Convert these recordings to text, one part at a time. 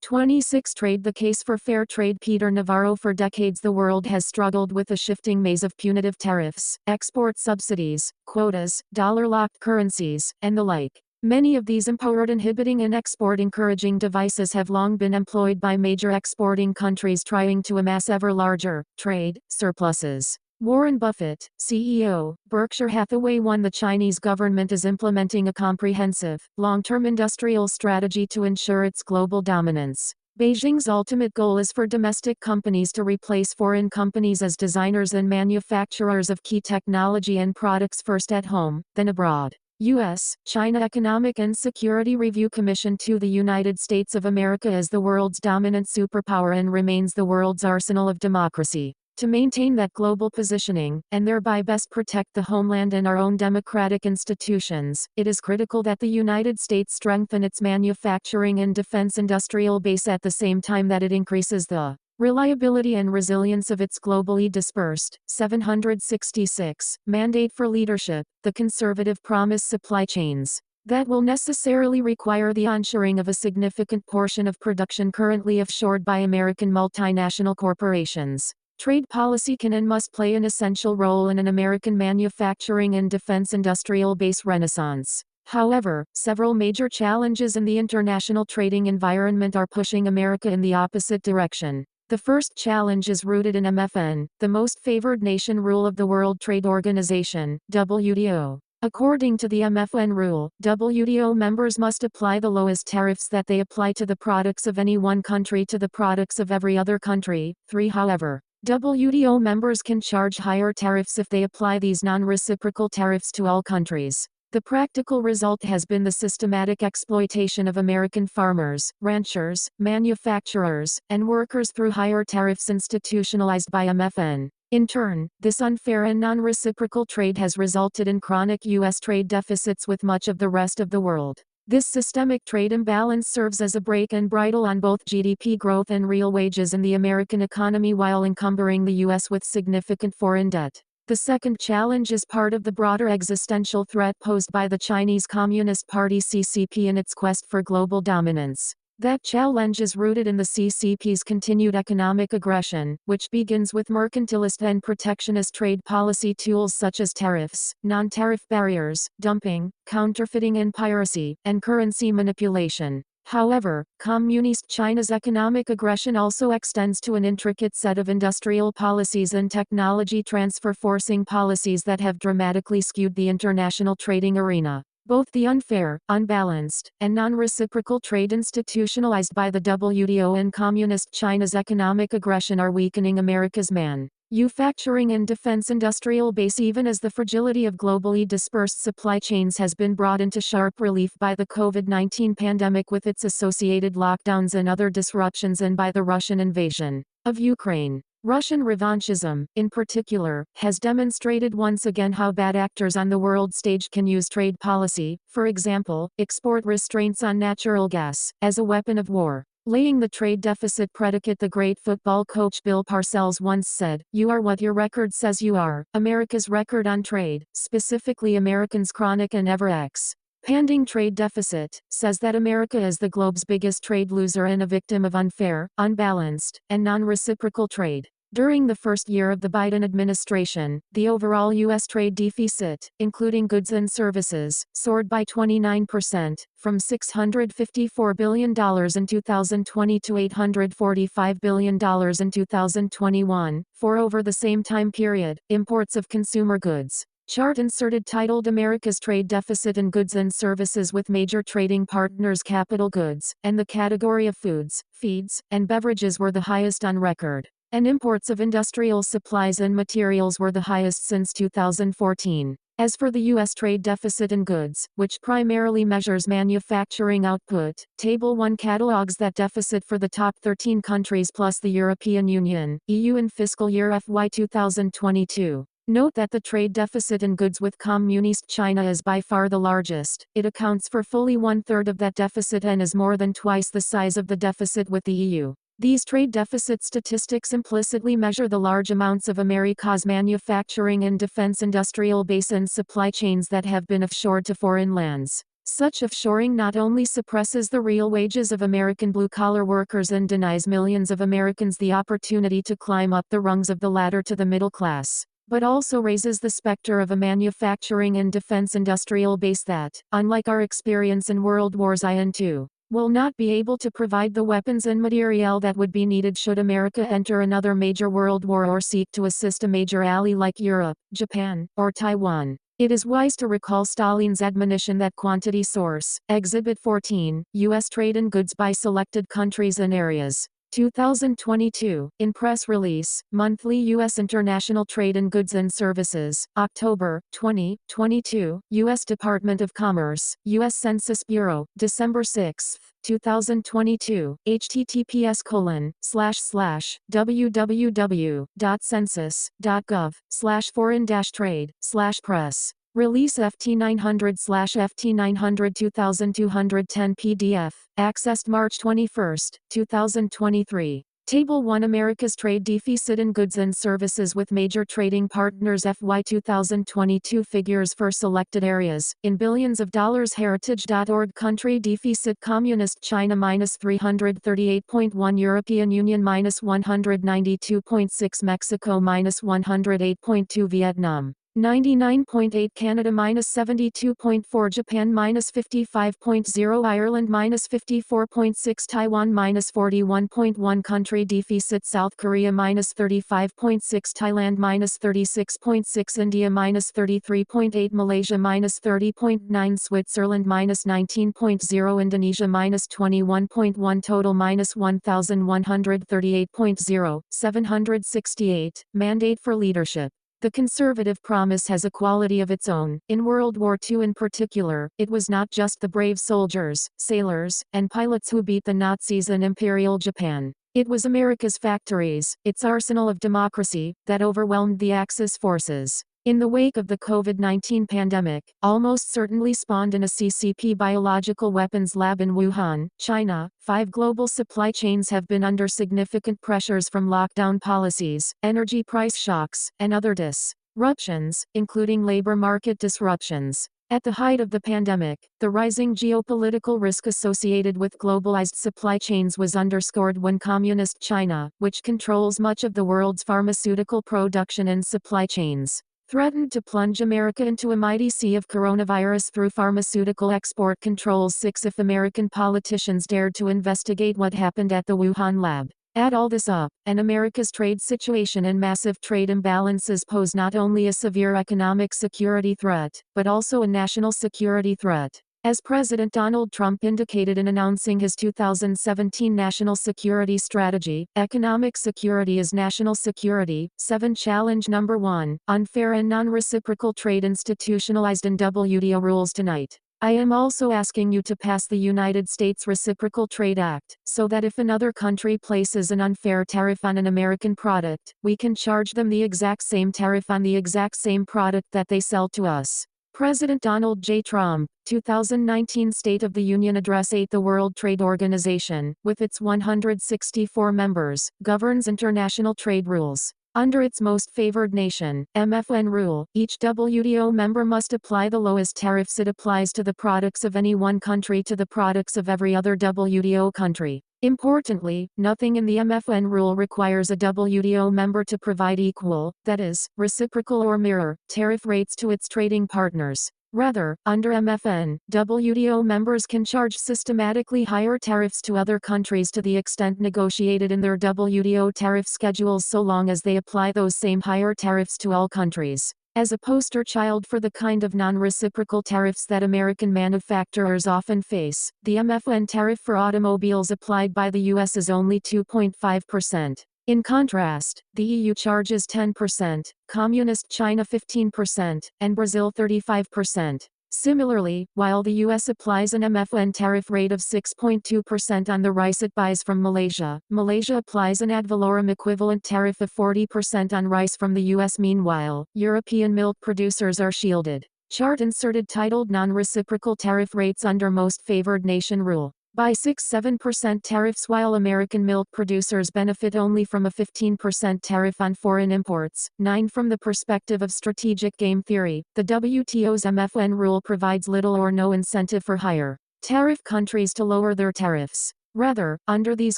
26. Trade. The case for fair trade. Peter Navarro. For decades the world has struggled with a shifting maze of punitive tariffs, export subsidies, quotas, dollar-locked currencies, and the like. Many of these import-inhibiting and export-encouraging devices have long been employed by major exporting countries trying to amass ever larger trade surpluses. Warren Buffett, CEO, Berkshire Hathaway. 1. The Chinese government is implementing a comprehensive, long-term industrial strategy to ensure its global dominance. Beijing's ultimate goal is for domestic companies to replace foreign companies as designers and manufacturers of key technology and products first at home, then abroad. U.S. China Economic and Security Review Commission. 2. The United States of America is the world's dominant superpower and remains the world's arsenal of democracy. To maintain that global positioning, and thereby best protect the homeland and our own democratic institutions, it is critical that the United States strengthen its manufacturing and defense industrial base at the same time that it increases the reliability and resilience of its globally dispersed 766 mandate for leadership, the conservative promise supply chains. That will necessarily require the onshoring of a significant portion of production currently offshored by American multinational corporations. Trade policy can and must play an essential role in an American manufacturing and defense industrial base renaissance. However, several major challenges in the international trading environment are pushing America in the opposite direction. The first challenge is rooted in MFN, the most favored nation rule of the World Trade Organization, WTO. According to the MFN rule, WTO members must apply the lowest tariffs that they apply to the products of any one country to the products of every other country. 3. However, WTO members can charge higher tariffs if they apply these non-reciprocal tariffs to all countries. The practical result has been the systematic exploitation of American farmers, ranchers, manufacturers, and workers through higher tariffs institutionalized by MFN. In turn, this unfair and non-reciprocal trade has resulted in chronic U.S. trade deficits with much of the rest of the world. This systemic trade imbalance serves as a brake and bridle on both GDP growth and real wages in the American economy while encumbering the U.S. with significant foreign debt. The second challenge is part of the broader existential threat posed by the Chinese Communist Party (CCP) in its quest for global dominance. That challenge is rooted in the CCP's continued economic aggression, which begins with mercantilist and protectionist trade policy tools such as tariffs, non-tariff barriers, dumping, counterfeiting and piracy, and currency manipulation. However, Communist China's economic aggression also extends to an intricate set of industrial policies and technology transfer forcing policies that have dramatically skewed the international trading arena. Both the unfair, unbalanced, and non-reciprocal trade institutionalized by the WTO and Communist China's economic aggression are weakening America's manufacturing and defense industrial base even as the fragility of globally dispersed supply chains has been brought into sharp relief by the COVID-19 pandemic with its associated lockdowns and other disruptions and by the Russian invasion of Ukraine. Russian revanchism, in particular, has demonstrated once again how bad actors on the world stage can use trade policy, for example, export restraints on natural gas, as a weapon of war. Laying the trade deficit predicate. The great football coach Bill Parcells once said, "You are what your record says you are." America's record on trade, specifically Americans' chronic and ever-expanding trade deficit, says that America is the globe's biggest trade loser and a victim of unfair, unbalanced, and non-reciprocal trade. During the first year of the Biden administration, the overall U.S. trade deficit, including goods and services, soared by 29%, from $654 billion in 2020 to $845 billion in 2021. For over the same time period, imports of consumer goods. Chart inserted titled America's Trade Deficit in Goods and Services with Major Trading Partners Capital Goods, and the category of foods, feeds, and beverages were the highest on record. And imports of industrial supplies and materials were the highest since 2014. As for the U.S. trade deficit in goods, which primarily measures manufacturing output, Table 1 catalogs that deficit for the top 13 countries plus the European Union, EU in fiscal year FY 2022. Note that the trade deficit in goods with Communist China is by far the largest. It accounts for fully one-third of that deficit and is more than twice the size of the deficit with the EU. These trade deficit statistics implicitly measure the large amounts of America's manufacturing and defense industrial base and supply chains that have been offshored to foreign lands. Such offshoring not only suppresses the real wages of American blue-collar workers and denies millions of Americans the opportunity to climb up the rungs of the ladder to the middle class, but also raises the specter of a manufacturing and defense industrial base that, unlike our experience in World Wars I and II, will not be able to provide the weapons and materiel that would be needed should America enter another major world war or seek to assist a major ally like Europe, Japan, or Taiwan. It is wise to recall Stalin's admonition that quantity source, Exhibit 14, U.S. trade in goods by selected countries and areas. 2022, in press release, Monthly U.S. International Trade in Goods and Services, October, 2022, U.S. Department of Commerce, U.S. Census Bureau, December 6, 2022, https://www.census.gov/foreign-trade/press. Release FT900/FT900 2210 PDF, accessed March 21, 2023. Table 1 America's trade deficit in goods and services with major trading partners FY 2022 figures for selected areas, in billions of dollars Heritage.org Country deficit Communist China -338.1 European Union -192.6 Mexico -108.2 Vietnam 99.8 Canada -72.4 Japan -55.0 Ireland -54.6 Taiwan -41.1 Country deficit South Korea -35.6 Thailand -36.6 India -33.8 Malaysia -30.9 Switzerland -19.0 Indonesia -21.1 Total -1138.0 768 Mandate for leadership. The conservative promise has a quality of its own. In World War II in particular, it was not just the brave soldiers, sailors, and pilots who beat the Nazis in Imperial Japan. It was America's factories, its arsenal of democracy, that overwhelmed the Axis forces. In the wake of the COVID-19 pandemic, almost certainly spawned in a CCP biological weapons lab in Wuhan, China, 5 global supply chains have been under significant pressures from lockdown policies, energy price shocks, and other disruptions, including labor market disruptions. At the height of the pandemic, the rising geopolitical risk associated with globalized supply chains was underscored when Communist China, which controls much of the world's pharmaceutical production and supply chains, threatened to plunge America into a mighty sea of coronavirus through pharmaceutical export controls. 6 If American politicians dared to investigate what happened at the Wuhan lab. Add all this up, and America's trade situation and massive trade imbalances pose not only a severe economic security threat, but also a national security threat. As President Donald Trump indicated in announcing his 2017 National Security Strategy, economic security is national security. 7 Challenge number 1, unfair and non-reciprocal trade institutionalized in WTO rules tonight. I am also asking you to pass the United States Reciprocal Trade Act, so that if another country places an unfair tariff on an American product, we can charge them the exact same tariff on the exact same product that they sell to us. President Donald J. Trump, 2019 State of the Union Address. 8 The World Trade Organization, with its 164 members, governs international trade rules. Under its most favored nation, MFN rule, each WTO member must apply the lowest tariffs it applies to the products of any one country to the products of every other WTO country. Importantly, nothing in the MFN rule requires a WTO member to provide equal, that is, reciprocal or mirror, tariff rates to its trading partners. Rather, under MFN, WTO members can charge systematically higher tariffs to other countries to the extent negotiated in their WTO tariff schedules, so long as they apply those same higher tariffs to all countries. As a poster child for the kind of non-reciprocal tariffs that American manufacturers often face, the MFN tariff for automobiles applied by the U.S. is only 2.5%. In contrast, the EU charges 10%, Communist China 15%, and Brazil 35%. Similarly, while the U.S. applies an MFN tariff rate of 6.2% on the rice it buys from Malaysia, Malaysia applies an ad valorem equivalent tariff of 40% on rice from the U.S. Meanwhile, European milk producers are shielded. Chart inserted titled Non-Reciprocal Tariff Rates Under Most Favored Nation Rule. by 6-7% tariffs, while American milk producers benefit only from a 15% tariff on foreign imports. 9. From the perspective of strategic game theory, the WTO's MFN rule provides little or no incentive for higher tariff countries to lower their tariffs. Rather, under these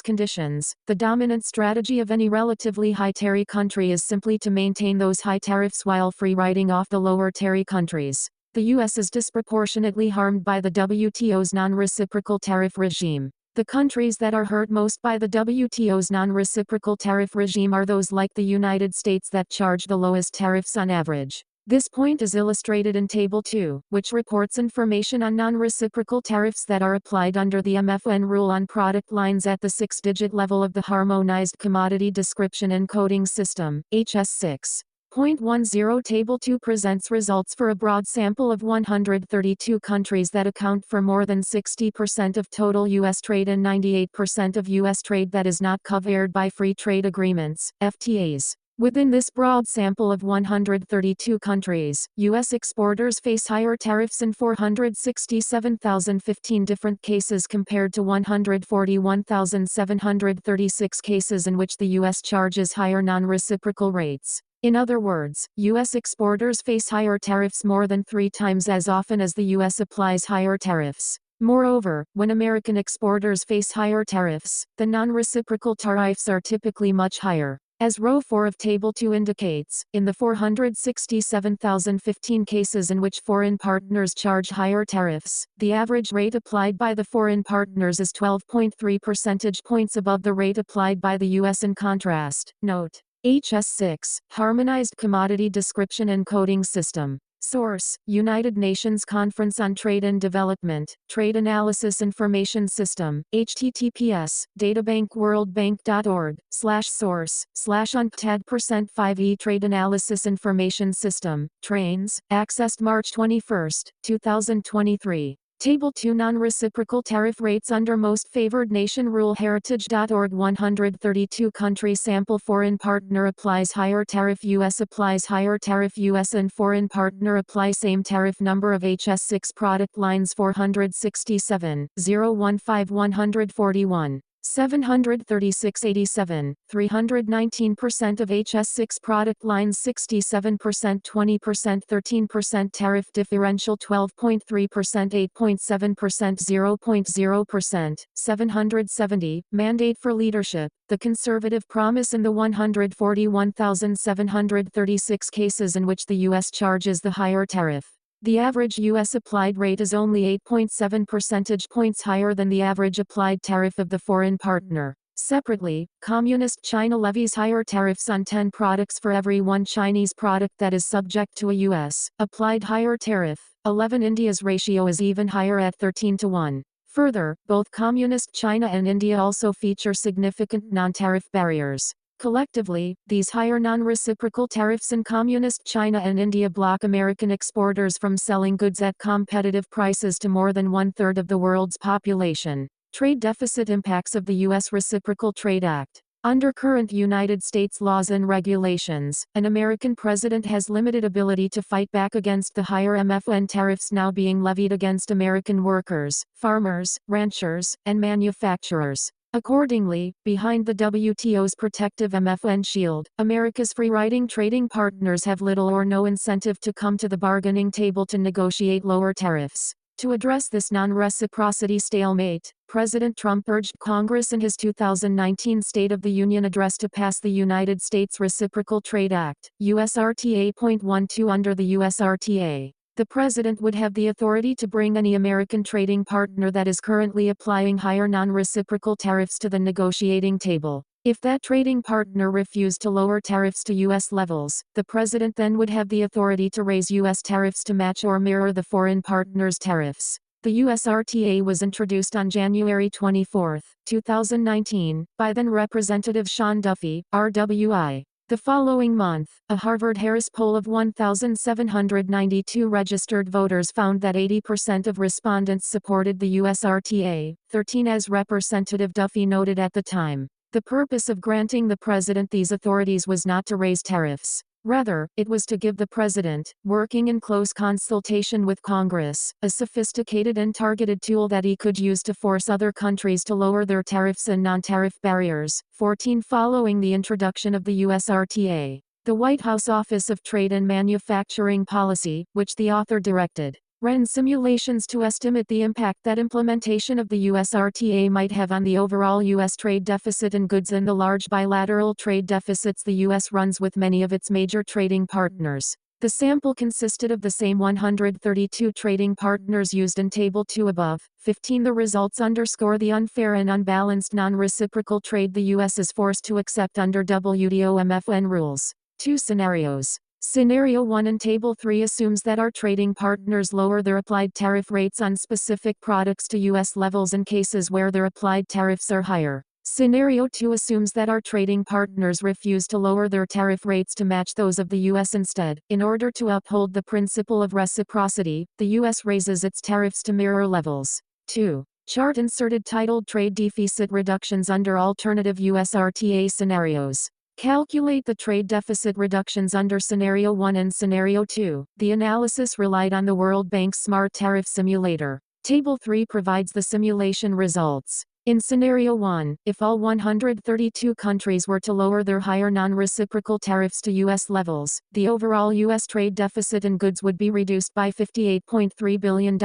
conditions, the dominant strategy of any relatively high tariff country is simply to maintain those high tariffs while free riding off the lower tariff countries. The U.S. is disproportionately harmed by the WTO's non-reciprocal tariff regime. The countries that are hurt most by the WTO's non-reciprocal tariff regime are those like the United States that charge the lowest tariffs on average. This point is illustrated in Table 2, which reports information on non-reciprocal tariffs that are applied under the MFN rule on product lines at the 6-digit level of the Harmonized Commodity Description and Coding System, HS6. 0.10 Table 2 presents results for a broad sample of 132 countries that account for more than 60% of total U.S. trade and 98% of U.S. trade that is not covered by free trade agreements, FTAs. Within this broad sample of 132 countries, U.S. exporters face higher tariffs in 467,015 different cases compared to 141,736 cases in which the U.S. charges higher non-reciprocal rates. In other words, U.S. exporters face higher tariffs more than 3 times as often as the U.S. applies higher tariffs. Moreover, when American exporters face higher tariffs, the non-reciprocal tariffs are typically much higher. As row 4 of Table 2 indicates, in the 467,015 cases in which foreign partners charge higher tariffs, the average rate applied by the foreign partners is 12.3 percentage points above the rate applied by the U.S. In contrast, note HS6, Harmonized Commodity Description and Coding System. Source: United Nations Conference on Trade and Development, Trade Analysis Information System, https, databankworldbank.org/source/UNCTAD% 5e Trade Analysis Information System, Trains, accessed March 21, 2023. Table 2 Non-reciprocal tariff rates under Most Favored Nation Rule Heritage.org 132 country sample Foreign partner applies higher tariff US applies higher tariff US and foreign partner apply same tariff number of HS6 product lines 467, 015 141. 736.87, 319% of HS6 product lines 67%, 20%, 13% tariff differential 12.3%, 8.7%, 0.0%, 770, mandate for leadership. The conservative promise in the 141,736 cases in which the U.S. charges the higher tariff. The average U.S. applied rate is only 8.7 percentage points higher than the average applied tariff of the foreign partner. Separately, Communist China levies higher tariffs on 10 products for every 1 Chinese product that is subject to a U.S. applied higher tariff. 11 India's ratio is even higher at 13-1. Further, both Communist China and India also feature significant non-tariff barriers. Collectively, these higher non-reciprocal tariffs in Communist China and India block American exporters from selling goods at competitive prices to more than 1/3 of the world's population. Trade deficit impacts of the U.S. Reciprocal Trade Act. Under current United States laws and regulations, an American president has limited ability to fight back against the higher MFN tariffs now being levied against American workers, farmers, ranchers, and manufacturers. Accordingly, behind the WTO's protective MFN shield, America's free-riding trading partners have little or no incentive to come to the bargaining table to negotiate lower tariffs. To address this non-reciprocity stalemate, President Trump urged Congress in his 2019 State of the Union address to pass the United States Reciprocal Trade Act, USRTA.12 under the USRTA. The president would have the authority to bring any American trading partner that is currently applying higher non-reciprocal tariffs to the negotiating table. If that trading partner refused to lower tariffs to U.S. levels, the president then would have the authority to raise U.S. tariffs to match or mirror the foreign partner's tariffs. The USRTA was introduced on January 24, 2019, by then Representative Sean Duffy, RWI. The following month, a Harvard-Harris poll of 1,792 registered voters found that 80% of respondents supported the USRTA, 13 as Representative Duffy noted at the time. The purpose of granting the president these authorities was not to raise tariffs. Rather, it was to give the president, working in close consultation with Congress, a sophisticated and targeted tool that he could use to force other countries to lower their tariffs and non-tariff barriers. 14. Following the introduction of the USRTA, the White House Office of Trade and Manufacturing Policy, which the author directed, ran simulations to estimate the impact that implementation of the USRTA might have on the overall U.S. trade deficit in goods and the large bilateral trade deficits the U.S. runs with many of its major trading partners. The sample consisted of the same 132 trading partners used in Table 2 above. 15. The results underscore the unfair and unbalanced non-reciprocal trade the U.S. is forced to accept under WTO MFN rules. 2 scenarios. Scenario 1 in Table 3 assumes that our trading partners lower their applied tariff rates on specific products to U.S. levels in cases where their applied tariffs are higher. Scenario 2 assumes that our trading partners refuse to lower their tariff rates to match those of the U.S. instead. In order to uphold the principle of reciprocity, the U.S. raises its tariffs to mirror levels. 2. Chart inserted titled Trade Deficit Reductions under Alternative USRTA Scenarios. Calculate the trade deficit reductions under Scenario 1 and Scenario 2. The analysis relied on the World Bank's Smart Tariff Simulator. Table 3 provides the simulation results. In Scenario 1, if all 132 countries were to lower their higher non-reciprocal tariffs to U.S. levels, the overall U.S. trade deficit in goods would be reduced by $58.3 billion,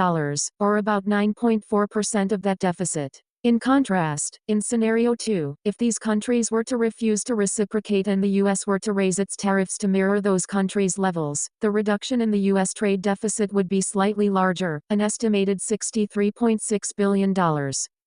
or about 9.4% of that deficit. In contrast, in Scenario 2, if these countries were to refuse to reciprocate and the U.S. were to raise its tariffs to mirror those countries' levels, the reduction in the U.S. trade deficit would be slightly larger, an estimated $63.6 billion,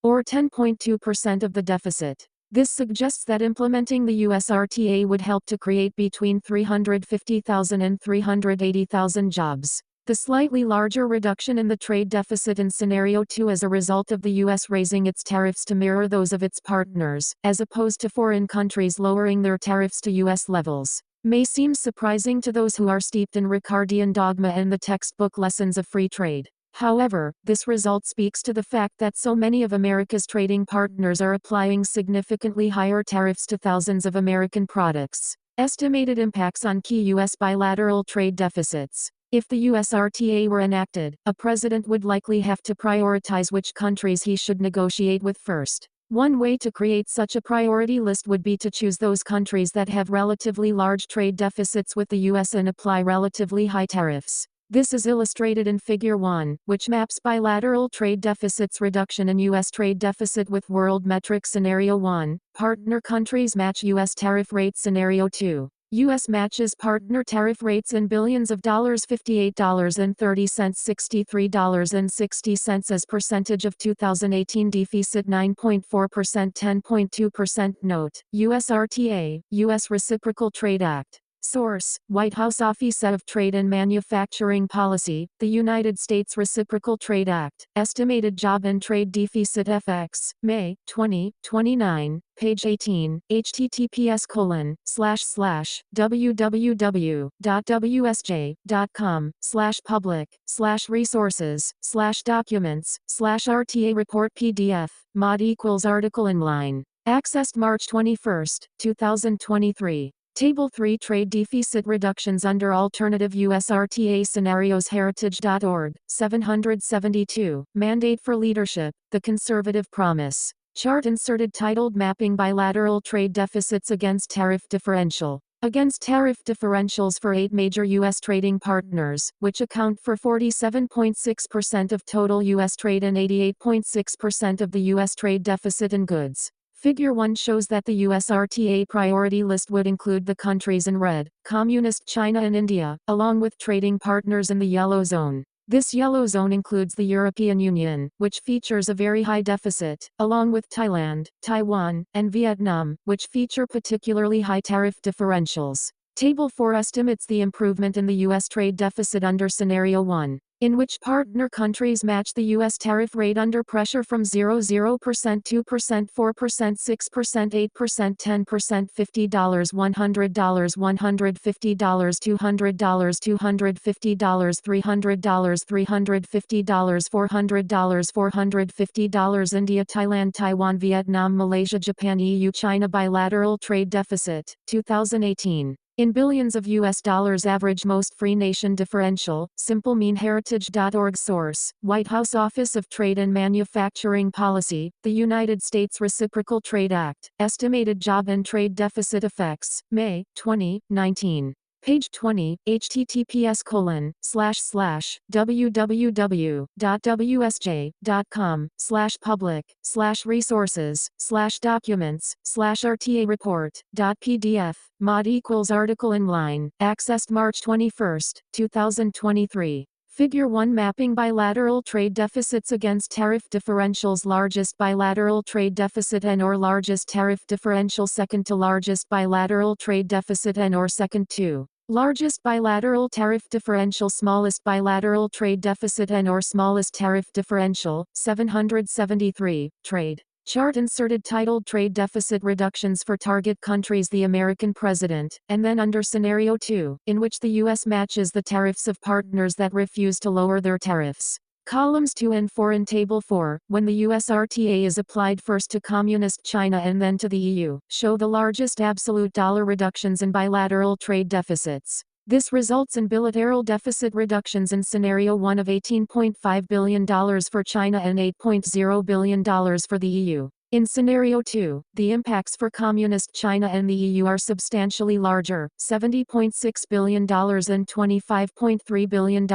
or 10.2% of the deficit. This suggests that implementing the USRTA would help to create between 350,000 and 380,000 jobs. The slightly larger reduction in the trade deficit in Scenario 2 as a result of the U.S. raising its tariffs to mirror those of its partners, as opposed to foreign countries lowering their tariffs to U.S. levels, may seem surprising to those who are steeped in Ricardian dogma and the textbook lessons of free trade. However, this result speaks to the fact that so many of America's trading partners are applying significantly higher tariffs to thousands of American products. Estimated impacts on key U.S. bilateral trade deficits. If the USRTA were enacted, a president would likely have to prioritize which countries he should negotiate with first. One way to create such a priority list would be to choose those countries that have relatively large trade deficits with the U.S. and apply relatively high tariffs. This is illustrated in Figure 1, which maps bilateral trade deficits reduction in U.S. trade deficit with world metric Scenario 1. Partner countries match U.S. tariff rate Scenario 2. U.S. matches partner tariff rates in billions of dollars $58.30 $63.60 as percentage of 2018 deficit 9.4% 10.2%. Note, USRTA, U.S. Reciprocal Trade Act. Source, White House Office of Trade and Manufacturing Policy, the United States Reciprocal Trade Act, Estimated Job and Trade Deficit FX, May, 2029, page 18, https://www.wsj.com/public/resources/documents/RTA report PDF, mod equals article inline. Accessed March 21, 2023. Table 3 Trade Deficit Reductions under Alternative USRTA Scenarios Heritage.org, 772, Mandate for Leadership, The Conservative Promise. Chart inserted titled Mapping Bilateral Trade Deficits Against Tariff Differential. Against tariff differentials for 8 major U.S. trading partners, which account for 47.6% of total U.S. trade and 88.6% of the U.S. trade deficit in goods. Figure 1 shows that the USRTA priority list would include the countries in red, Communist China and India, along with trading partners in the yellow zone. This yellow zone includes the European Union, which features a very high deficit, along with Thailand, Taiwan, and Vietnam, which feature particularly high tariff differentials. Table 4 estimates the improvement in the U.S. trade deficit under Scenario 1, in which partner countries match the U.S. tariff rate under pressure from 0%, 2%, 4%, 6%, 8%, 10%, $50, $100, $150, $200, $250, $300, $350, $400, $450, India, Thailand, Taiwan, Vietnam, Malaysia, Japan, EU, China bilateral trade deficit, 2018. in billions of US dollars average most free nation differential, simple mean heritage.org source, White House Office of Trade and Manufacturing Policy, the United States Reciprocal Trade Act, estimated job and trade deficit effects, May, 2019. Page 20, https://www.wsj.com/public/resources/documents/RTA report.pdf, mod = article inline, accessed March 21, 2023. Figure 1 Mapping bilateral trade deficits against tariff differentials. Largest bilateral trade deficit and/or largest tariff differential. Second to largest bilateral trade deficit and/or second to largest bilateral tariff differential. Smallest bilateral trade deficit and/or smallest tariff differential. 773. Trade chart inserted titled Trade Deficit Reductions for Target Countries. The American President, and then under Scenario 2, in which the U.S. matches the tariffs of partners that refuse to lower their tariffs. Columns 2 and 4 in Table 4, when the US RTA is applied first to Communist China and then to the EU, show the largest absolute dollar reductions in bilateral trade deficits. This results in bilateral deficit reductions in Scenario 1 of $18.5 billion for China and $8.0 billion for the EU. In Scenario 2, the impacts for Communist China and the EU are substantially larger, $70.6 billion and $25.3 billion,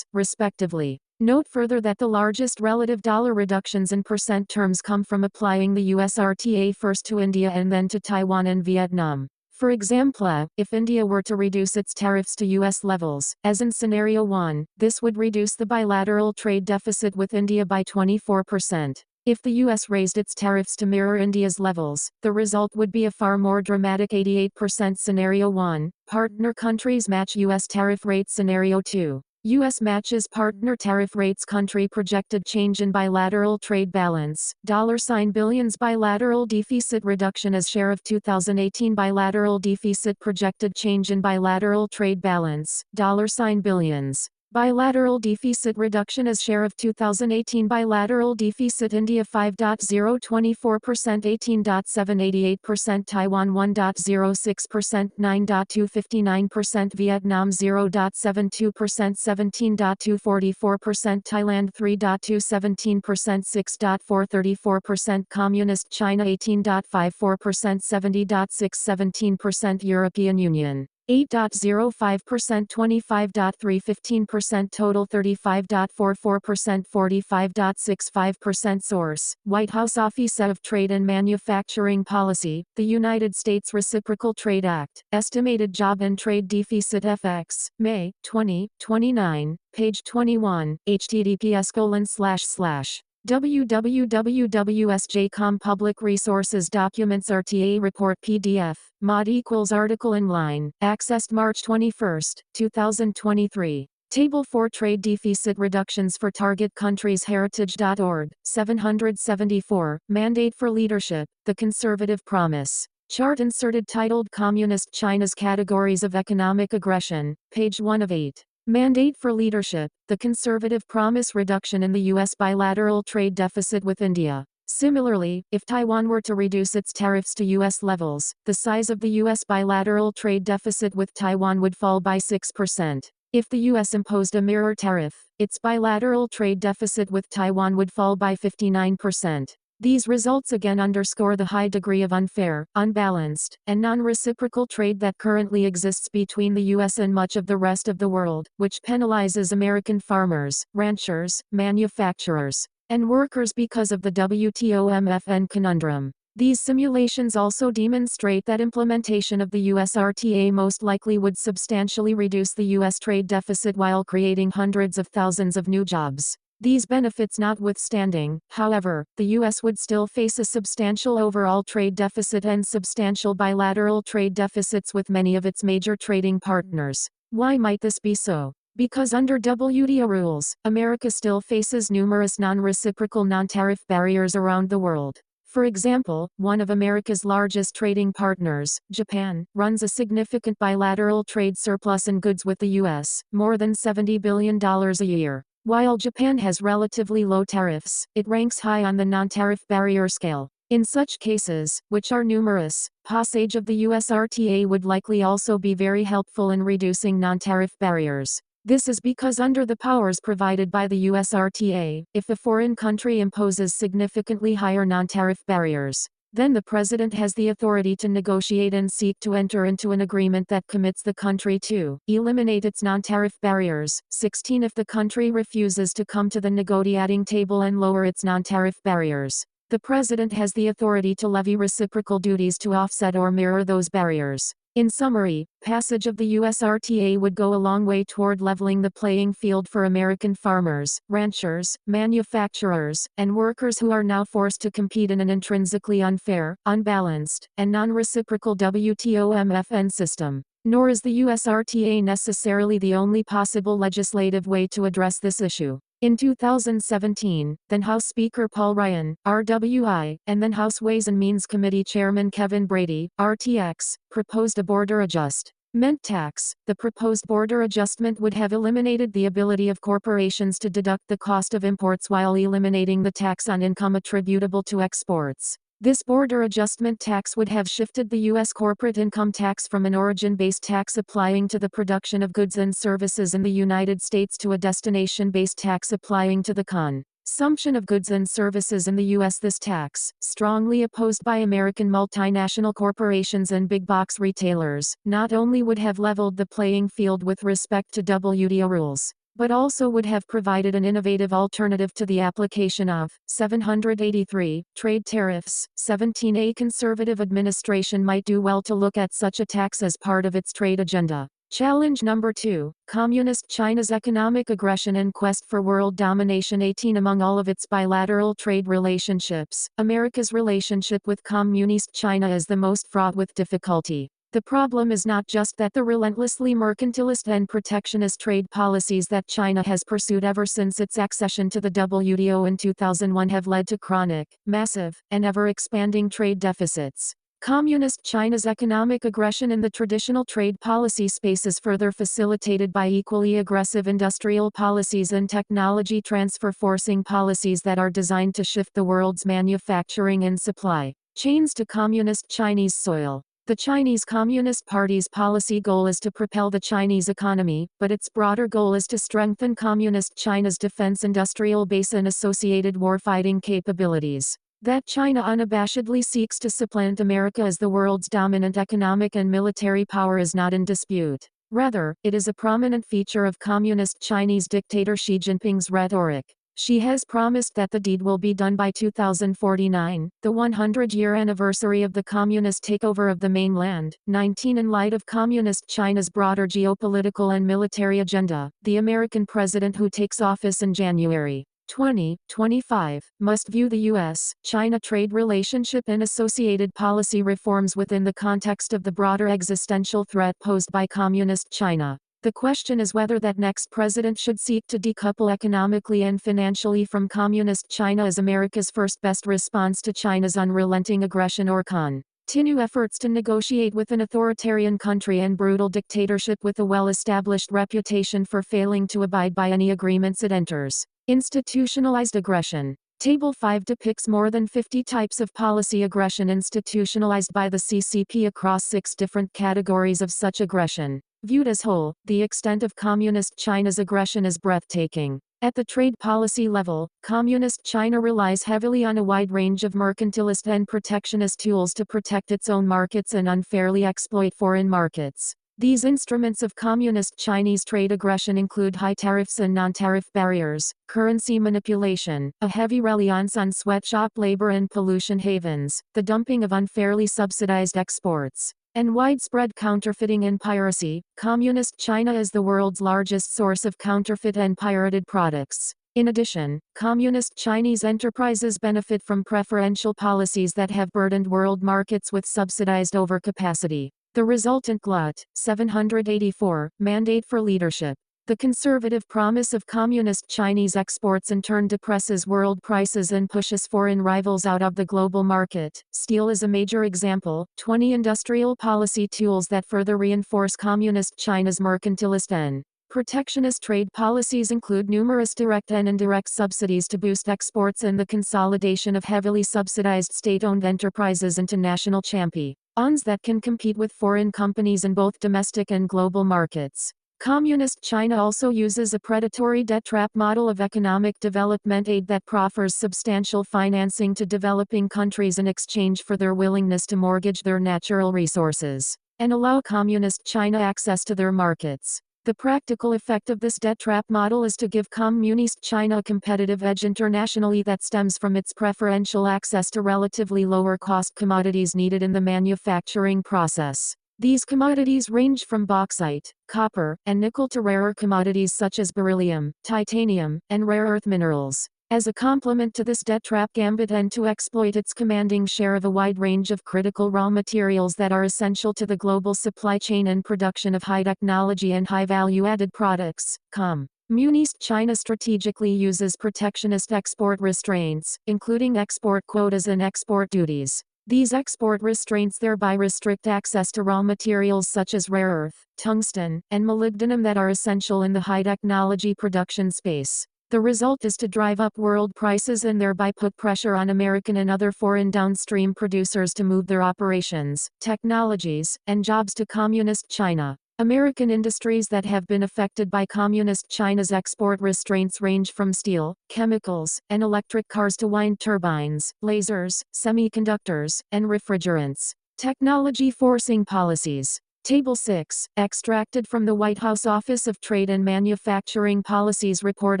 respectively. Note further that the largest relative dollar reductions in percent terms come from applying the US RTA first to India and then to Taiwan and Vietnam. For example, if India were to reduce its tariffs to US levels, as in Scenario 1, this would reduce the bilateral trade deficit with India by 24%. If the US raised its tariffs to mirror India's levels, the result would be a far more dramatic 88%. Scenario 1, partner countries match US tariff rates. Scenario 2. U.S. matches partner tariff rates. Country projected change in bilateral trade balance, $billions bilateral deficit reduction as share of 2018 bilateral deficit projected change in bilateral trade balance, $billions. Bilateral deficit reduction as share of 2018 bilateral deficit. India 5.024%, 18.788%, Taiwan 1.06%, 9.259%, Vietnam 0.72%, 17.244%, Thailand 3.217%, 6.434%, Communist China 18.54%, 70.617%, European Union 8.05%, 25.315%, total 35.44%, 45.65%. Source, White House Office of Trade and Manufacturing Policy, the United States Reciprocal Trade Act, estimated job and trade deficit FX, May, 2029, page 21, https:// www.wsj.com Public Resources Documents RTA Report PDF, mod = article inline, accessed March 21, 2023. Table 4 Trade Deficit Reductions for Target Countries Heritage.org, 774, Mandate for Leadership, The Conservative Promise. Chart inserted titled Communist China's Categories of Economic Aggression, page 1 of 8. Mandate for Leadership, The Conservative Promise Reduction in the U.S. Bilateral Trade Deficit with India. Similarly, if Taiwan were to reduce its tariffs to U.S. levels, the size of the U.S. bilateral trade deficit with Taiwan would fall by 6%. If the U.S. imposed a mirror tariff, its bilateral trade deficit with Taiwan would fall by 59%. These results again underscore the high degree of unfair, unbalanced, and non-reciprocal trade that currently exists between the U.S. and much of the rest of the world, which penalizes American farmers, ranchers, manufacturers, and workers because of the WTO-MFN conundrum. These simulations also demonstrate that implementation of the US RTA most likely would substantially reduce the US trade deficit while creating hundreds of thousands of new jobs. These benefits notwithstanding, however, the U.S. would still face a substantial overall trade deficit and substantial bilateral trade deficits with many of its major trading partners. Why might this be so? Because under WTO rules, America still faces numerous non-reciprocal non-tariff barriers around the world. For example, one of America's largest trading partners, Japan, runs a significant bilateral trade surplus in goods with the U.S., more than $70 billion a year. While Japan has relatively low tariffs, it ranks high on the non-tariff barrier scale. In such cases, which are numerous, passage of the USRTA would likely also be very helpful in reducing non-tariff barriers. This is because under the powers provided by the USRTA, if a foreign country imposes significantly higher non-tariff barriers, then the president has the authority to negotiate and seek to enter into an agreement that commits the country to eliminate its non-tariff barriers. 16. If the country refuses to come to the negotiating table and lower its non-tariff barriers, the president has the authority to levy reciprocal duties to offset or mirror those barriers. In summary, passage of the USRTA would go a long way toward leveling the playing field for American farmers, ranchers, manufacturers, and workers who are now forced to compete in an intrinsically unfair, unbalanced, and non-reciprocal WTO-MFN system. Nor is the USRTA necessarily the only possible legislative way to address this issue. In 2017, then House Speaker Paul Ryan, RWI, and then House Ways and Means Committee Chairman Kevin Brady, RTX, proposed a border adjustment tax. The proposed border adjustment would have eliminated the ability of corporations to deduct the cost of imports while eliminating the tax on income attributable to exports. This border adjustment tax would have shifted the U.S. corporate income tax from an origin-based tax applying to the production of goods and services in the United States to a destination-based tax applying to the consumption of goods and services in the U.S. This tax, strongly opposed by American multinational corporations and big box retailers, not only would have leveled the playing field with respect to WTO rules, but also would have provided an innovative alternative to the application of 783 trade tariffs. 17. A conservative administration might do well to look at such a tax as part of its trade agenda. Challenge number 2. Communist China's economic aggression and quest for world domination. 18. Among all of its bilateral trade relationships, America's relationship with Communist China is the most fraught with difficulty. The problem is not just that the relentlessly mercantilist and protectionist trade policies that China has pursued ever since its accession to the WTO in 2001 have led to chronic, massive, and ever-expanding trade deficits. Communist China's economic aggression in the traditional trade policy space is further facilitated by equally aggressive industrial policies and technology transfer forcing policies that are designed to shift the world's manufacturing and supply chains to Communist Chinese soil. The Chinese Communist Party's policy goal is to propel the Chinese economy, but its broader goal is to strengthen Communist China's defense industrial base and associated warfighting capabilities. That China unabashedly seeks to supplant America as the world's dominant economic and military power is not in dispute. Rather, it is a prominent feature of Communist Chinese dictator Xi Jinping's rhetoric. She has promised that the deed will be done by 2049, the 100-year anniversary of the communist takeover of the mainland. 19. In light of Communist China's broader geopolitical and military agenda, the American president who takes office in January 2025 must view the U.S.-China trade relationship and associated policy reforms within the context of the broader existential threat posed by Communist China. The question is whether that next president should seek to decouple economically and financially from Communist China as America's first best response to China's unrelenting aggression or continue efforts to negotiate with an authoritarian country and brutal dictatorship with a well-established reputation for failing to abide by any agreements it enters. Institutionalized aggression. Table 5 depicts more than 50 types of policy aggression institutionalized by the CCP across 6 different categories of such aggression. Viewed as whole, the extent of Communist China's aggression is breathtaking. At the trade policy level, Communist China relies heavily on a wide range of mercantilist and protectionist tools to protect its own markets and unfairly exploit foreign markets. These instruments of Communist Chinese trade aggression include high tariffs and non-tariff barriers, currency manipulation, a heavy reliance on sweatshop labor and pollution havens, the dumping of unfairly subsidized exports, and widespread counterfeiting and piracy. Communist China is the world's largest source of counterfeit and pirated products. In addition, Communist Chinese enterprises benefit from preferential policies that have burdened world markets with subsidized overcapacity. The resultant glut, 784, mandate for leadership. The conservative promise of Communist Chinese exports in turn depresses world prices and pushes foreign rivals out of the global market. Steel is a major example. 20 industrial policy tools that further reinforce Communist China's mercantilist and Protectionist trade policies include numerous direct and indirect subsidies to boost exports and the consolidation of heavily subsidized state-owned enterprises into national champions that can compete with foreign companies in both domestic and global markets. Communist China also uses a predatory debt trap model of economic development aid that proffers substantial financing to developing countries in exchange for their willingness to mortgage their natural resources and allow Communist China access to their markets. The practical effect of this debt trap model is to give Communist China a competitive edge internationally that stems from its preferential access to relatively lower cost commodities needed in the manufacturing process. These commodities range from bauxite, copper, and nickel to rarer commodities such as beryllium, titanium, and rare earth minerals. As a complement to this debt trap gambit and to exploit its commanding share of a wide range of critical raw materials that are essential to the global supply chain and production of high technology and high value-added products, Communist China strategically uses protectionist export restraints, including export quotas and export duties. These export restraints thereby restrict access to raw materials such as rare earth, tungsten, and molybdenum that are essential in the high technology production space. The result is to drive up world prices and thereby put pressure on American and other foreign downstream producers to move their operations, technologies, and jobs to Communist China. American industries that have been affected by Communist China's export restraints range from steel, chemicals, and electric cars to wind turbines, lasers, semiconductors, and refrigerants. Technology forcing policies. Table 6, extracted from the White House Office of Trade and Manufacturing Policies Report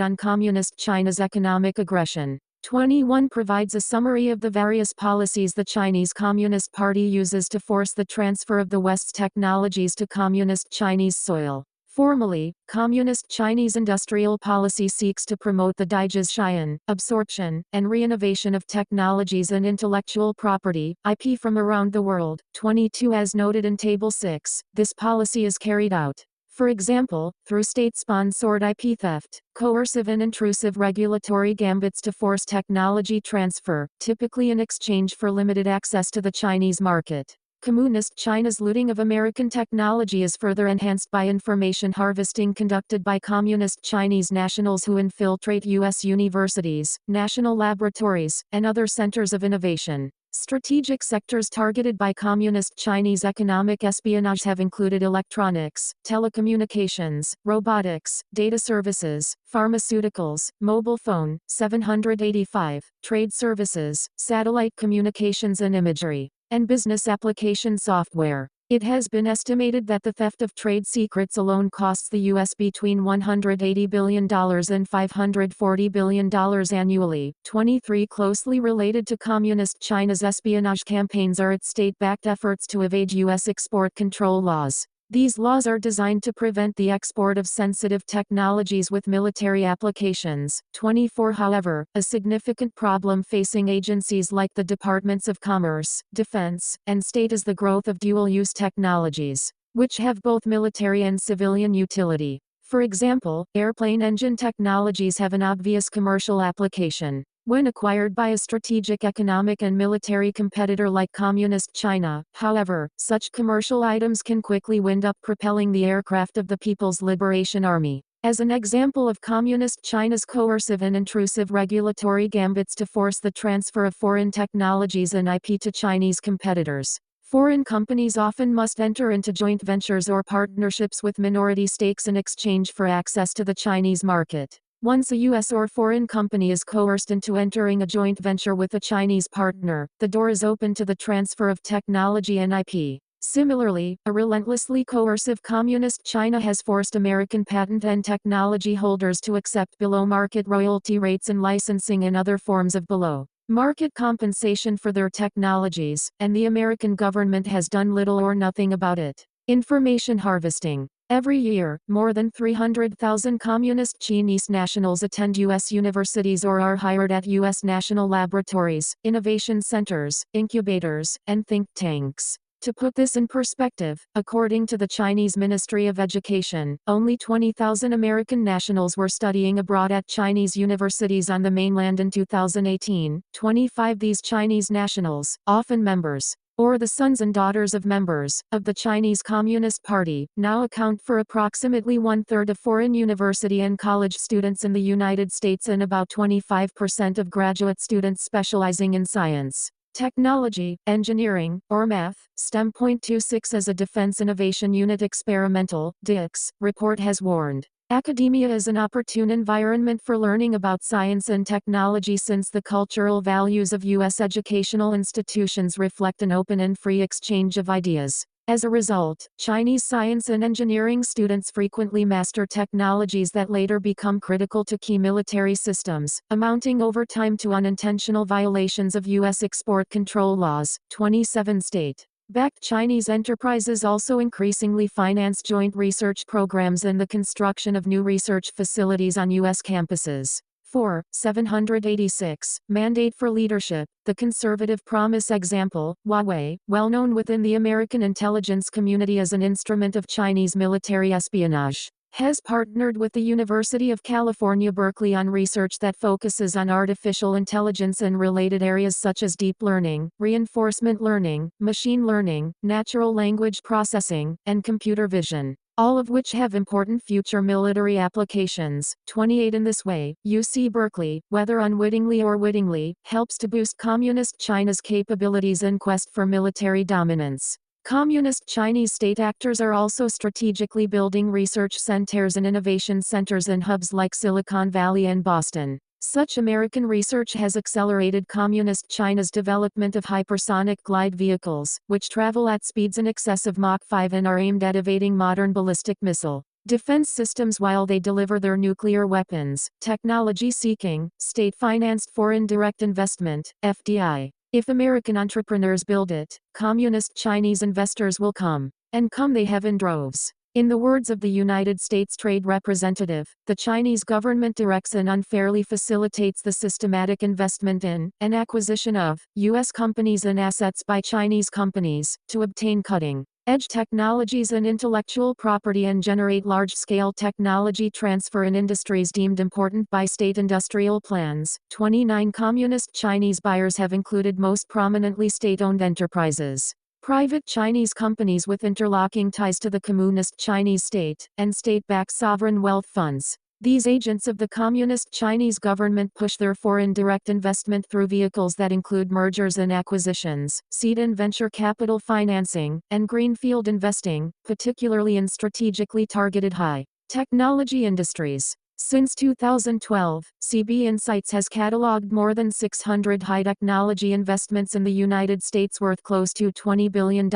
on Communist China's Economic Aggression. 21 provides a summary of the various policies the Chinese Communist Party uses to force the transfer of the West's technologies to Communist Chinese soil. Formally, Communist Chinese industrial policy seeks to promote the digitization, absorption, and re-innovation of technologies and intellectual property, IP from around the world. 22 As noted in Table 6, this policy is carried out, for example, through state-sponsored IP theft, coercive and intrusive regulatory gambits to force technology transfer, typically in exchange for limited access to the Chinese market. Communist China's looting of American technology is further enhanced by information harvesting conducted by Communist Chinese nationals who infiltrate U.S. universities, national laboratories, and other centers of innovation. Strategic sectors targeted by Communist Chinese economic espionage have included electronics, telecommunications, robotics, data services, pharmaceuticals, mobile phone, 785, trade services, satellite communications and imagery, and business application software. It has been estimated that the theft of trade secrets alone costs the U.S. between $180 billion and $540 billion annually. 23 Closely related to Communist China's espionage campaigns are its state-backed efforts to evade U.S. export control laws. These laws are designed to prevent the export of sensitive technologies with military applications. 24 However, a significant problem facing agencies like the Departments of Commerce, Defense, and State is the growth of dual-use technologies, which have both military and civilian utility. For example, airplane engine technologies have an obvious commercial application. When acquired by a strategic economic and military competitor like Communist China, however, such commercial items can quickly wind up propelling the aircraft of the People's Liberation Army. As an example of Communist China's coercive and intrusive regulatory gambits to force the transfer of foreign technologies and IP to Chinese competitors, foreign companies often must enter into joint ventures or partnerships with minority stakes in exchange for access to the Chinese market. Once a U.S. or foreign company is coerced into entering a joint venture with a Chinese partner, the door is open to the transfer of technology and IP. Similarly, a relentlessly coercive Communist China has forced American patent and technology holders to accept below-market royalty rates and licensing and other forms of below-market compensation for their technologies, and the American government has done little or nothing about it. Information harvesting. Every year, more than 300,000 Communist Chinese nationals attend U.S. universities or are hired at U.S. national laboratories, innovation centers, incubators, and think tanks. To put this in perspective, according to the Chinese Ministry of Education, only 20,000 American nationals were studying abroad at Chinese universities on the mainland in 2018. 25 These Chinese nationals, often members or the sons and daughters of members of the Chinese Communist Party, now account for approximately one-third of foreign university and college students in the United States and about 25% of graduate students specializing in science, technology, engineering, or math. STEM.26 as a Defense Innovation Unit Experimental (DIX) report has warned. Academia is an opportune environment for learning about science and technology since the cultural values of U.S. educational institutions reflect an open and free exchange of ideas. As a result, Chinese science and engineering students frequently master technologies that later become critical to key military systems, amounting over time to unintentional violations of U.S. export control laws. 27 state backed Chinese enterprises also increasingly finance joint research programs and the construction of new research facilities on U.S. campuses. 4. 786. Mandate for leadership. The conservative promise example, Huawei, well known within the American intelligence community as an instrument of Chinese military espionage, has partnered with the University of California, Berkeley on research that focuses on artificial intelligence and related areas such as deep learning, reinforcement learning, machine learning, natural language processing, and computer vision, all of which have important future military applications. 28. In this way, UC Berkeley, whether unwittingly or wittingly, helps to boost Communist China's capabilities in quest for military dominance. Communist Chinese state actors are also strategically building research centers and innovation centers in hubs like Silicon Valley and Boston. Such American research has accelerated Communist China's development of hypersonic glide vehicles, which travel at speeds in excess of Mach 5 and are aimed at evading modern ballistic missile defense systems while they deliver their nuclear weapons. Technology-seeking, state-financed foreign direct investment, FDI. If American entrepreneurs build it, Communist Chinese investors will come. And come they have in droves. In the words of the United States Trade Representative, the Chinese government directs and unfairly facilitates the systematic investment in, and acquisition of, U.S. companies and assets by Chinese companies, to obtain cutting-edge technologies and intellectual property and generate large-scale technology transfer in industries deemed important by state industrial plans. 29. Communist Chinese buyers have included most prominently state-owned enterprises, private Chinese companies with interlocking ties to the Communist Chinese state, and state-backed sovereign wealth funds. These agents of the Communist Chinese government push their foreign direct investment through vehicles that include mergers and acquisitions, seed and venture capital financing, and greenfield investing, particularly in strategically targeted high-technology industries. Since 2012, CB Insights has cataloged more than 600 high-technology investments in the United States worth close to $20 billion,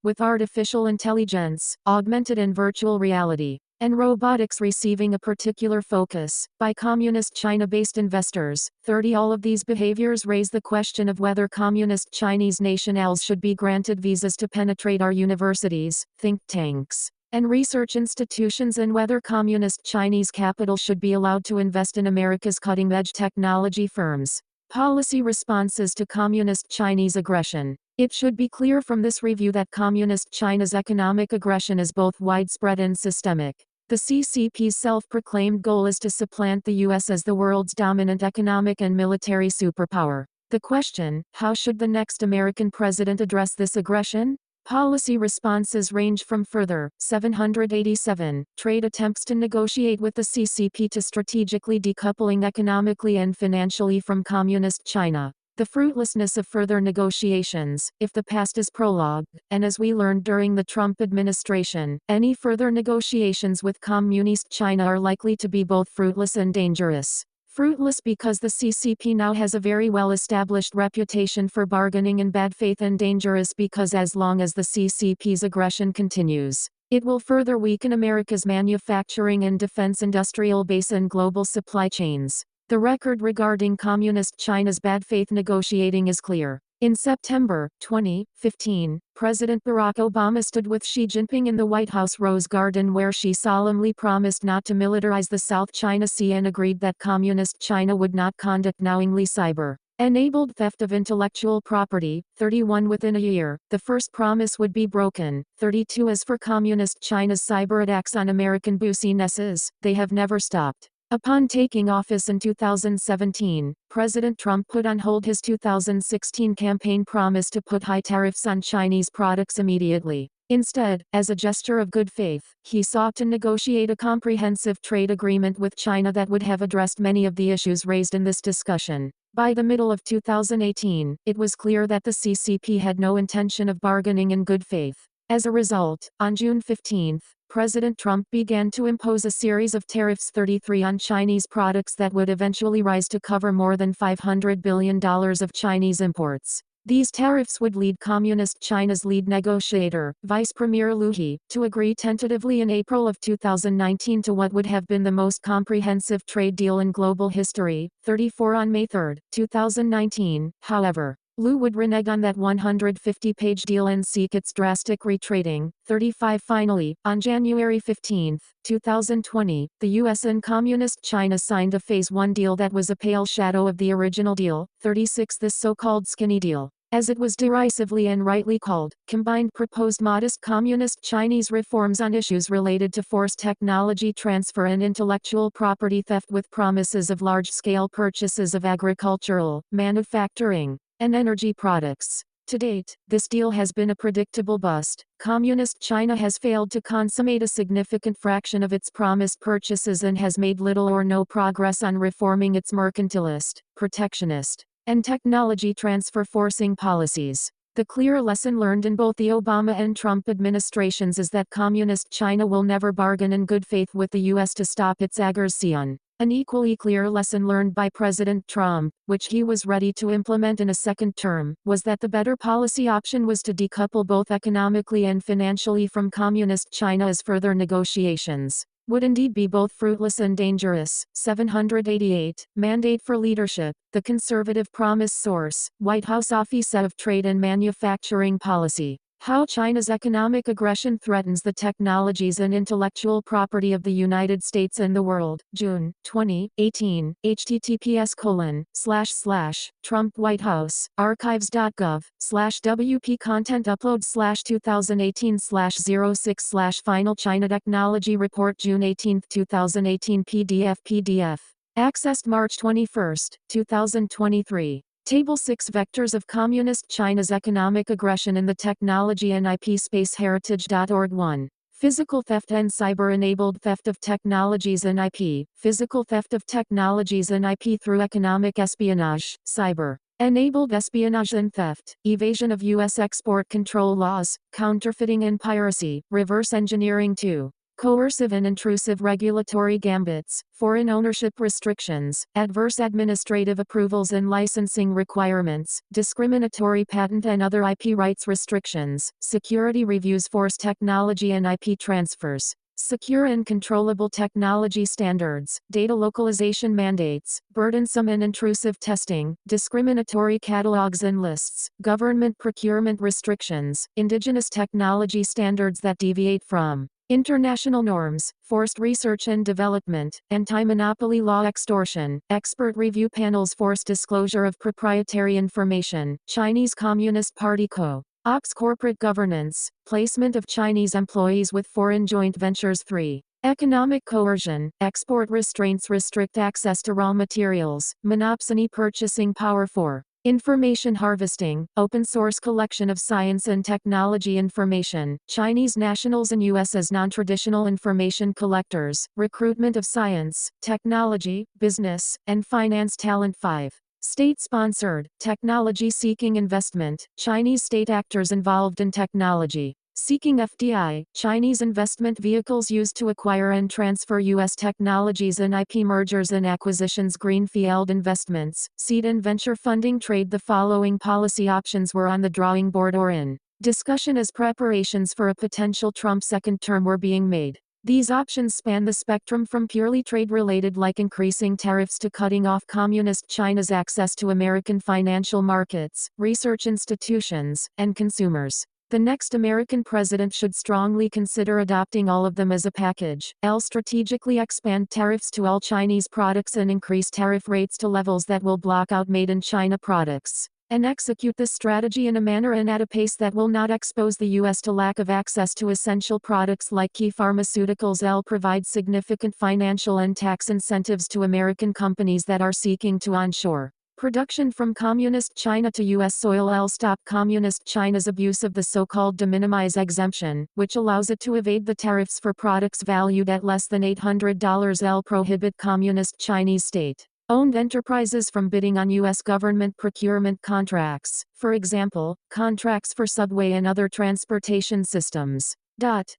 with artificial intelligence, augmented and virtual reality, and robotics receiving a particular focus by Communist China-based investors. 30. All of these behaviors raise the question of whether Communist Chinese nationals should be granted visas to penetrate our universities, think tanks, and research institutions, and whether Communist Chinese capital should be allowed to invest in America's cutting-edge technology firms. Policy responses to Communist Chinese aggression. It should be clear from this review that Communist China's economic aggression is both widespread and systemic. The CCP's self-proclaimed goal is to supplant the U.S. as the world's dominant economic and military superpower. The question, how should the next American president address this aggression? Policy responses range from further, 787, trade attempts to negotiate with the CCP to strategically decoupling economically and financially from Communist China. The fruitlessness of further negotiations, if the past is prologue, and as we learned during the Trump administration, any further negotiations with Communist China are likely to be both fruitless and dangerous. Fruitless because the CCP now has a very well-established reputation for bargaining in bad faith, and dangerous because as long as the CCP's aggression continues, it will further weaken America's manufacturing and defense industrial base and global supply chains. The record regarding Communist China's bad faith negotiating is clear. In September 2015, President Barack Obama stood with Xi Jinping in the White House Rose Garden, where Xi solemnly promised not to militarize the South China Sea and agreed that Communist China would not conduct knowingly cyber-enabled theft of intellectual property. 31. Within a year, the first promise would be broken. 32. As for Communist China's cyber attacks on American businesses, they have never stopped. Upon taking office in 2017, President Trump put on hold his 2016 campaign promise to put high tariffs on Chinese products immediately. Instead, as a gesture of good faith, he sought to negotiate a comprehensive trade agreement with China that would have addressed many of the issues raised in this discussion. By the middle of 2018, it was clear that the CCP had no intention of bargaining in good faith. As a result, on June 15, President Trump began to impose a series of tariffs 33 on Chinese products that would eventually rise to cover more than $500 billion of Chinese imports. These tariffs would lead Communist China's lead negotiator, Vice Premier Liu He, to agree tentatively in April of 2019 to what would have been the most comprehensive trade deal in global history, 34 on May 3, 2019. However, Liu would renege on that 150-page deal and seek its drastic retrading. 35 Finally, on January 15, 2020, the U.S. and Communist China signed a Phase 1 deal that was a pale shadow of the original deal. 36 This so-called skinny deal, as it was derisively and rightly called, combined proposed modest Communist Chinese reforms on issues related to forced technology transfer and intellectual property theft with promises of large-scale purchases of agricultural, manufacturing, and energy products. To date, this deal has been a predictable bust. Communist China has failed to consummate a significant fraction of its promised purchases and has made little or no progress on reforming its mercantilist, protectionist, and technology transfer forcing policies. The clear lesson learned in both the Obama and Trump administrations is that Communist China will never bargain in good faith with the U.S. to stop its aggression. An equally clear lesson learned by President Trump, which he was ready to implement in a second term, was that the better policy option was to decouple both economically and financially from Communist China, as further negotiations would indeed be both fruitless and dangerous. 788. Mandate for leadership. The conservative promise source, White House Office of Trade and Manufacturing Policy. How China's economic aggression threatens the technologies and intellectual property of the United States and the world. June 2018. https://Trump White House archives.gov/WP content upload 2018/06 Final China Technology Report June 18, 2018 PDF accessed March 21, 2023. Table 6 Vectors of Communist China's Economic Aggression in the Technology and IP Space Heritage.org 1. Physical theft and cyber-enabled theft of technologies and IP. Physical theft of technologies and IP through economic espionage, cyber-enabled espionage and theft, evasion of U.S. export control laws, counterfeiting and piracy, reverse engineering 2. Coercive and intrusive regulatory gambits, foreign ownership restrictions, adverse administrative approvals and licensing requirements, discriminatory patent and other IP rights restrictions, security reviews, forced technology and IP transfers, secure and controllable technology standards, data localization mandates, burdensome and intrusive testing, discriminatory catalogs and lists, government procurement restrictions, indigenous technology standards that deviate from international norms, forced research and development, anti-monopoly law, extortion, expert review panels, forced disclosure of proprietary information, Chinese Communist Party Co-ops corporate governance, placement of Chinese employees with foreign joint ventures 3. Economic coercion, export restraints, restrict access to raw materials, monopsony purchasing power 4. Information harvesting, open source collection of science and technology information, Chinese nationals in U.S. as non-traditional information collectors, recruitment of science, technology, business, and finance talent 5. State-sponsored, technology-seeking investment, Chinese state actors involved in technology. Seeking FDI, Chinese investment vehicles used to acquire and transfer U.S. technologies and IP mergers and acquisitions. Greenfield investments, seed and venture funding trade. The following policy options were on the drawing board or in discussion as preparations for a potential Trump second term were being made. These options span the spectrum from purely trade-related, like increasing tariffs, to cutting off Communist China's access to American financial markets, research institutions, and consumers. The next American president should strongly consider adopting all of them as a package. Strategically expand tariffs to all Chinese products and increase tariff rates to levels that will block out made in China products. and execute this strategy in a manner and at a pace that will not expose the U.S. to lack of access to essential products like key pharmaceuticals. L provides significant financial and tax incentives to American companies that are seeking to onshore production from Communist China to U.S. soil. L stop Communist China's abuse of the so-called de minimis exemption, which allows it to evade the tariffs for products valued at less than $800. L prohibit Communist Chinese state-owned enterprises from bidding on U.S. government procurement contracts, for example, contracts for subway and other transportation systems.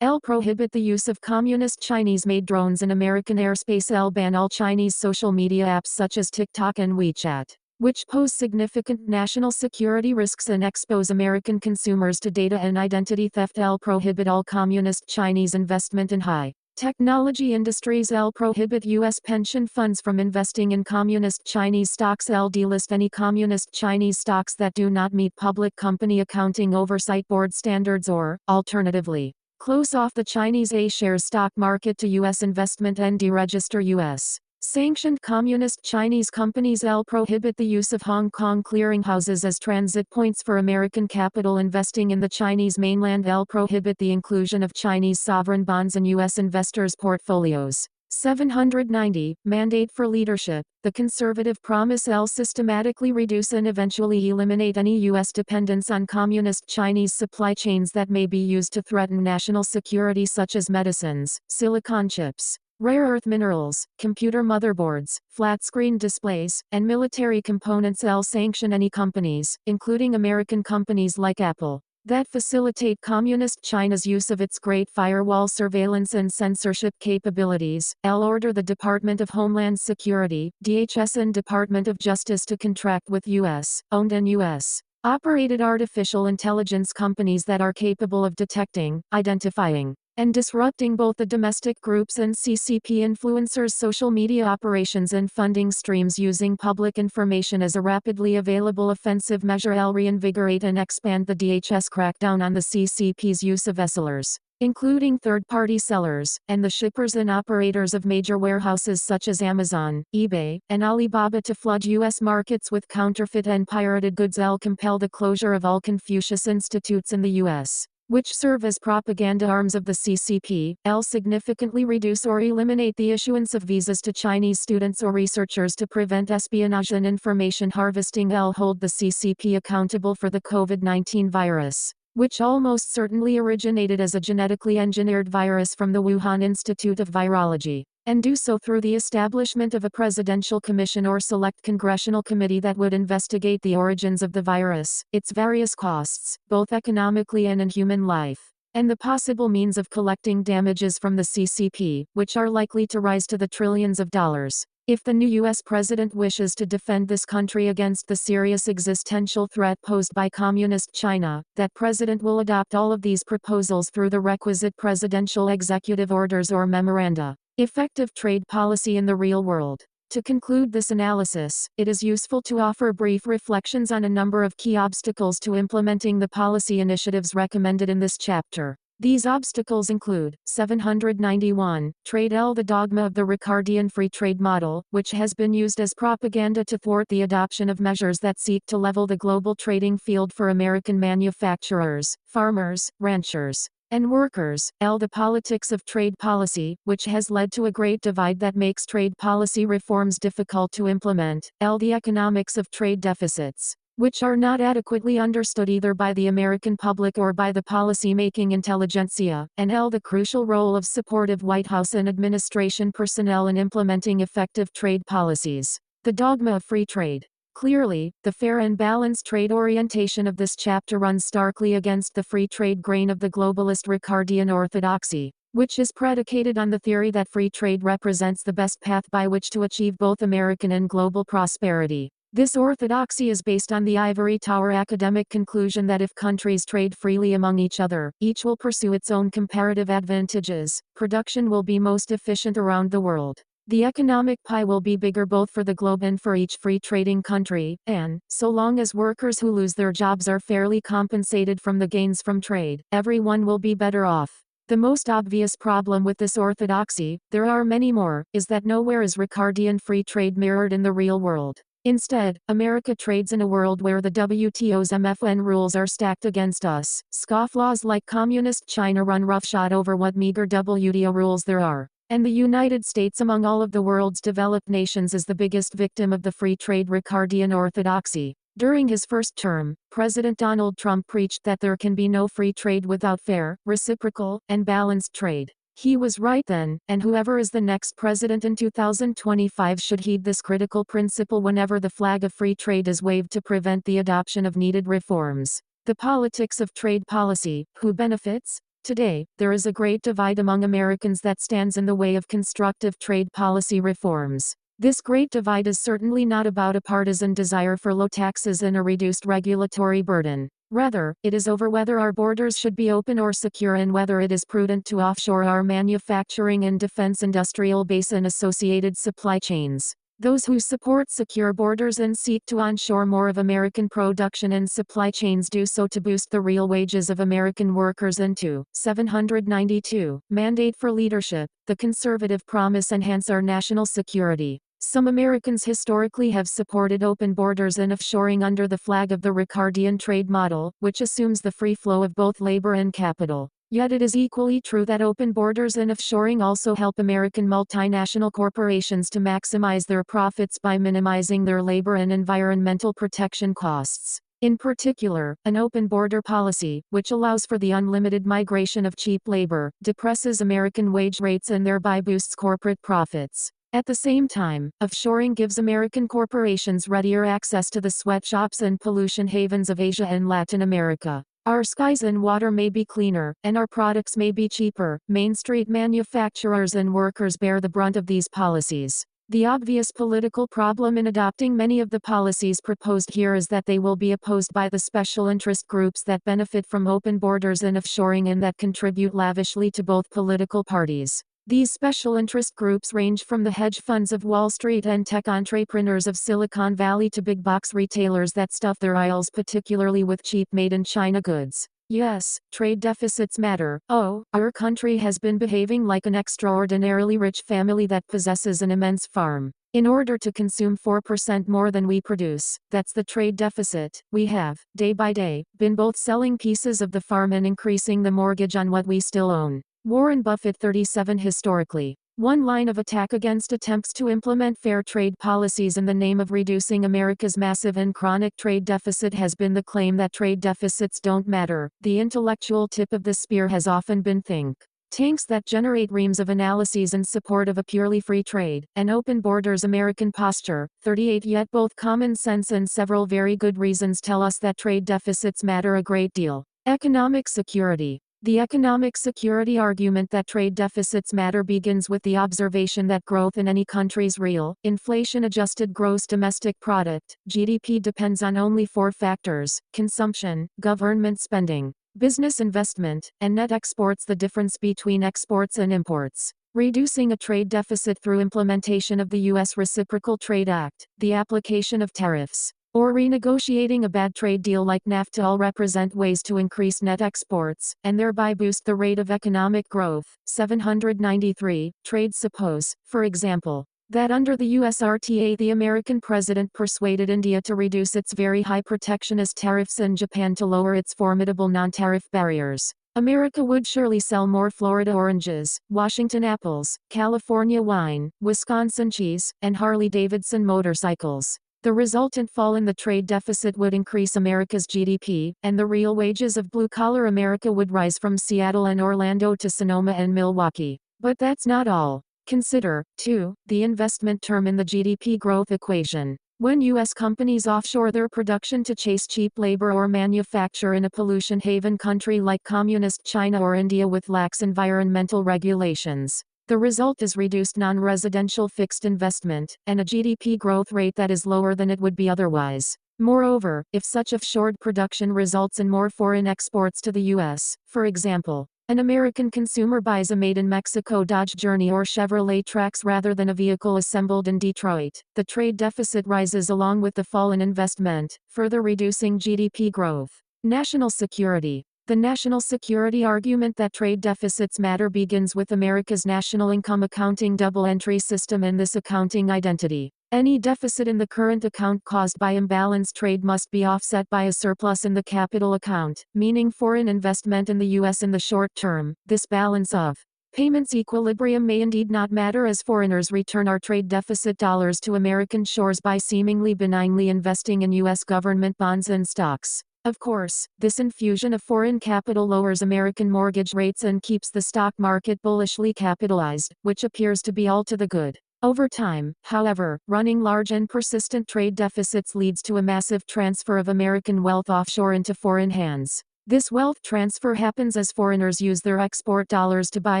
L prohibit the use of Communist Chinese-made drones in American airspace. L ban all Chinese social media apps such as TikTok and WeChat, which pose significant national security risks and expose American consumers to data and identity theft. L prohibit all Communist Chinese investment in high technology industries. L prohibit U.S. pension funds from investing in Communist Chinese stocks. L delist any Communist Chinese stocks that do not meet Public Company Accounting Oversight Board standards or, alternatively, close off the Chinese A-shares stock market to U.S. investment and deregister U.S. sanctioned Communist Chinese companies. L prohibit the use of Hong Kong clearinghouses as transit points for American capital investing in the Chinese mainland. L prohibit the inclusion of Chinese sovereign bonds in U.S. investors' portfolios. 790. Mandate for leadership. The conservative promise. L systematically reduce and eventually eliminate any U.S. dependence on Communist Chinese supply chains that may be used to threaten national security, such as medicines, silicon chips, rare earth minerals, computer motherboards, flat-screen displays, and military components. L sanction any companies, including American companies like Apple, that facilitate Communist China's use of its Great Firewall surveillance and censorship capabilities. L order the Department of Homeland Security, DHS, and Department of Justice to contract with U.S.-owned and U.S.-operated artificial intelligence companies that are capable of detecting, identifying, and disrupting both the domestic groups and CCP influencers' social media operations and funding streams using public information as a rapidly available offensive measure. L reinvigorate and expand the DHS crackdown on the CCP's use of vesselers, including third-party sellers, and the shippers and operators of major warehouses such as Amazon, eBay, and Alibaba to flood U.S. markets with counterfeit and pirated goods. L compel the closure of all Confucius institutes in the U.S., which serve as propaganda arms of the CCP. L significantly reduce or eliminate the issuance of visas to Chinese students or researchers to prevent espionage and information harvesting. L hold the CCP accountable for the COVID-19 virus, which almost certainly originated as a genetically engineered virus from the Wuhan Institute of Virology, and do so through the establishment of a presidential commission or select congressional committee that would investigate the origins of the virus, its various costs, both economically and in human life, and the possible means of collecting damages from the CCP, which are likely to rise to the trillions of dollars. If the new U.S. president wishes to defend this country against the serious existential threat posed by Communist China, that president will adopt all of these proposals through the requisite presidential executive orders or memoranda. Effective trade policy in the real world. To conclude this analysis, it is useful to offer brief reflections on a number of key obstacles to implementing the policy initiatives recommended in this chapter. These obstacles include 791, trade. L the dogma of the Ricardian free trade model, which has been used as propaganda to thwart the adoption of measures that seek to level the global trading field for American manufacturers, farmers, ranchers, and workers. L the politics of trade policy, which has led to a great divide that makes trade policy reforms difficult to implement. L the economics of trade deficits, which are not adequately understood either by the American public or by the policy-making intelligentsia, and L the crucial role of supportive White House and administration personnel in implementing effective trade policies. The dogma of free trade. Clearly, the fair and balanced trade orientation of this chapter runs starkly against the free trade grain of the globalist Ricardian orthodoxy, which is predicated on the theory that free trade represents the best path by which to achieve both American and global prosperity. This orthodoxy is based on the ivory tower academic conclusion that if countries trade freely among each other, each will pursue its own comparative advantages, production will be most efficient around the world. The economic pie will be bigger both for the globe and for each free trading country, and, so long as workers who lose their jobs are fairly compensated from the gains from trade, everyone will be better off. The most obvious problem with this orthodoxy, there are many more, is that nowhere is Ricardian free trade mirrored in the real world. Instead, America trades in a world where the WTO's MFN rules are stacked against us. Scofflaws like Communist China run roughshod over what meager WTO rules there are. And the United States, among all of the world's developed nations, is the biggest victim of the free trade Ricardian orthodoxy. During his first term, President Donald Trump preached that there can be no free trade without fair, reciprocal, and balanced trade. He was right then, and whoever is the next president in 2025 should heed this critical principle whenever the flag of free trade is waved to prevent the adoption of needed reforms. The politics of trade policy: who benefits? Today, there is a great divide among Americans that stands in the way of constructive trade policy reforms. This great divide is certainly not about a partisan desire for low taxes and a reduced regulatory burden. Rather, it is over whether our borders should be open or secure and whether it is prudent to offshore our manufacturing and defense industrial base and associated supply chains. Those who support secure borders and seek to onshore more of American production and supply chains do so to boost the real wages of American workers and to 792 mandate for leadership. The conservative promise enhance our national security. Some Americans historically have supported open borders and offshoring under the flag of the Ricardian trade model, which assumes the free flow of both labor and capital. Yet it is equally true that open borders and offshoring also help American multinational corporations to maximize their profits by minimizing their labor and environmental protection costs. In particular, an open border policy, which allows for the unlimited migration of cheap labor, depresses American wage rates and thereby boosts corporate profits. At the same time, offshoring gives American corporations readier access to the sweatshops and pollution havens of Asia and Latin America. Our skies and water may be cleaner, and our products may be cheaper. Main Street manufacturers and workers bear the brunt of these policies. The obvious political problem in adopting many of the policies proposed here is that they will be opposed by the special interest groups that benefit from open borders and offshoring and that contribute lavishly to both political parties. These special interest groups range from the hedge funds of Wall Street and tech entrepreneurs of Silicon Valley to big box retailers that stuff their aisles particularly with cheap made-in-China goods. Yes, trade deficits matter. Oh, our country has been behaving like an extraordinarily rich family that possesses an immense farm. In order to consume 4% more than we produce, that's the trade deficit, we have, day by day, been both selling pieces of the farm and increasing the mortgage on what we still own. Warren Buffett 37. Historically, one line of attack against attempts to implement fair trade policies in the name of reducing America's massive and chronic trade deficit has been the claim that trade deficits don't matter. The intellectual tip of the spear has often been think tanks that generate reams of analyses in support of a purely free trade and open borders American posture. 38. Yet both common sense and several very good reasons tell us that trade deficits matter a great deal. Economic security. The economic security argument that trade deficits matter begins with the observation that growth in any country's real, inflation-adjusted gross domestic product, GDP, depends on only four factors: consumption, government spending, business investment, and net exports, the difference between exports and imports. Reducing a trade deficit through implementation of the U.S. Reciprocal Trade Act, the application of tariffs, or renegotiating a bad trade deal like NAFTA all represent ways to increase net exports, and thereby boost the rate of economic growth. 793. Trade. Suppose, for example, that under the USRTA the American president persuaded India to reduce its very high protectionist tariffs and Japan to lower its formidable non-tariff barriers. America would surely sell more Florida oranges, Washington apples, California wine, Wisconsin cheese, and Harley-Davidson motorcycles. The resultant fall in the trade deficit would increase America's GDP, and the real wages of blue-collar America would rise from Seattle and Orlando to Sonoma and Milwaukee. But that's not all. Consider, too, the investment term in the GDP growth equation. When U.S. companies offshore their production to chase cheap labor or manufacture in a pollution haven country like Communist China or India with lax environmental regulations, the result is reduced non-residential fixed investment, and a GDP growth rate that is lower than it would be otherwise. Moreover, if such offshored production results in more foreign exports to the U.S., for example, an American consumer buys a made-in-Mexico Dodge Journey or Chevrolet Trax rather than a vehicle assembled in Detroit, the trade deficit rises along with the fall in investment, further reducing GDP growth. National security. The national security argument that trade deficits matter begins with America's national income accounting double-entry system and this accounting identity. Any deficit in the current account caused by imbalanced trade must be offset by a surplus in the capital account, meaning foreign investment in the U.S. in the short term. This balance of payments equilibrium may indeed not matter as foreigners return our trade deficit dollars to American shores by seemingly benignly investing in U.S. government bonds and stocks. Of course, this infusion of foreign capital lowers American mortgage rates and keeps the stock market bullishly capitalized, which appears to be all to the good. Over time, however, running large and persistent trade deficits leads to a massive transfer of American wealth offshore into foreign hands. This wealth transfer happens as foreigners use their export dollars to buy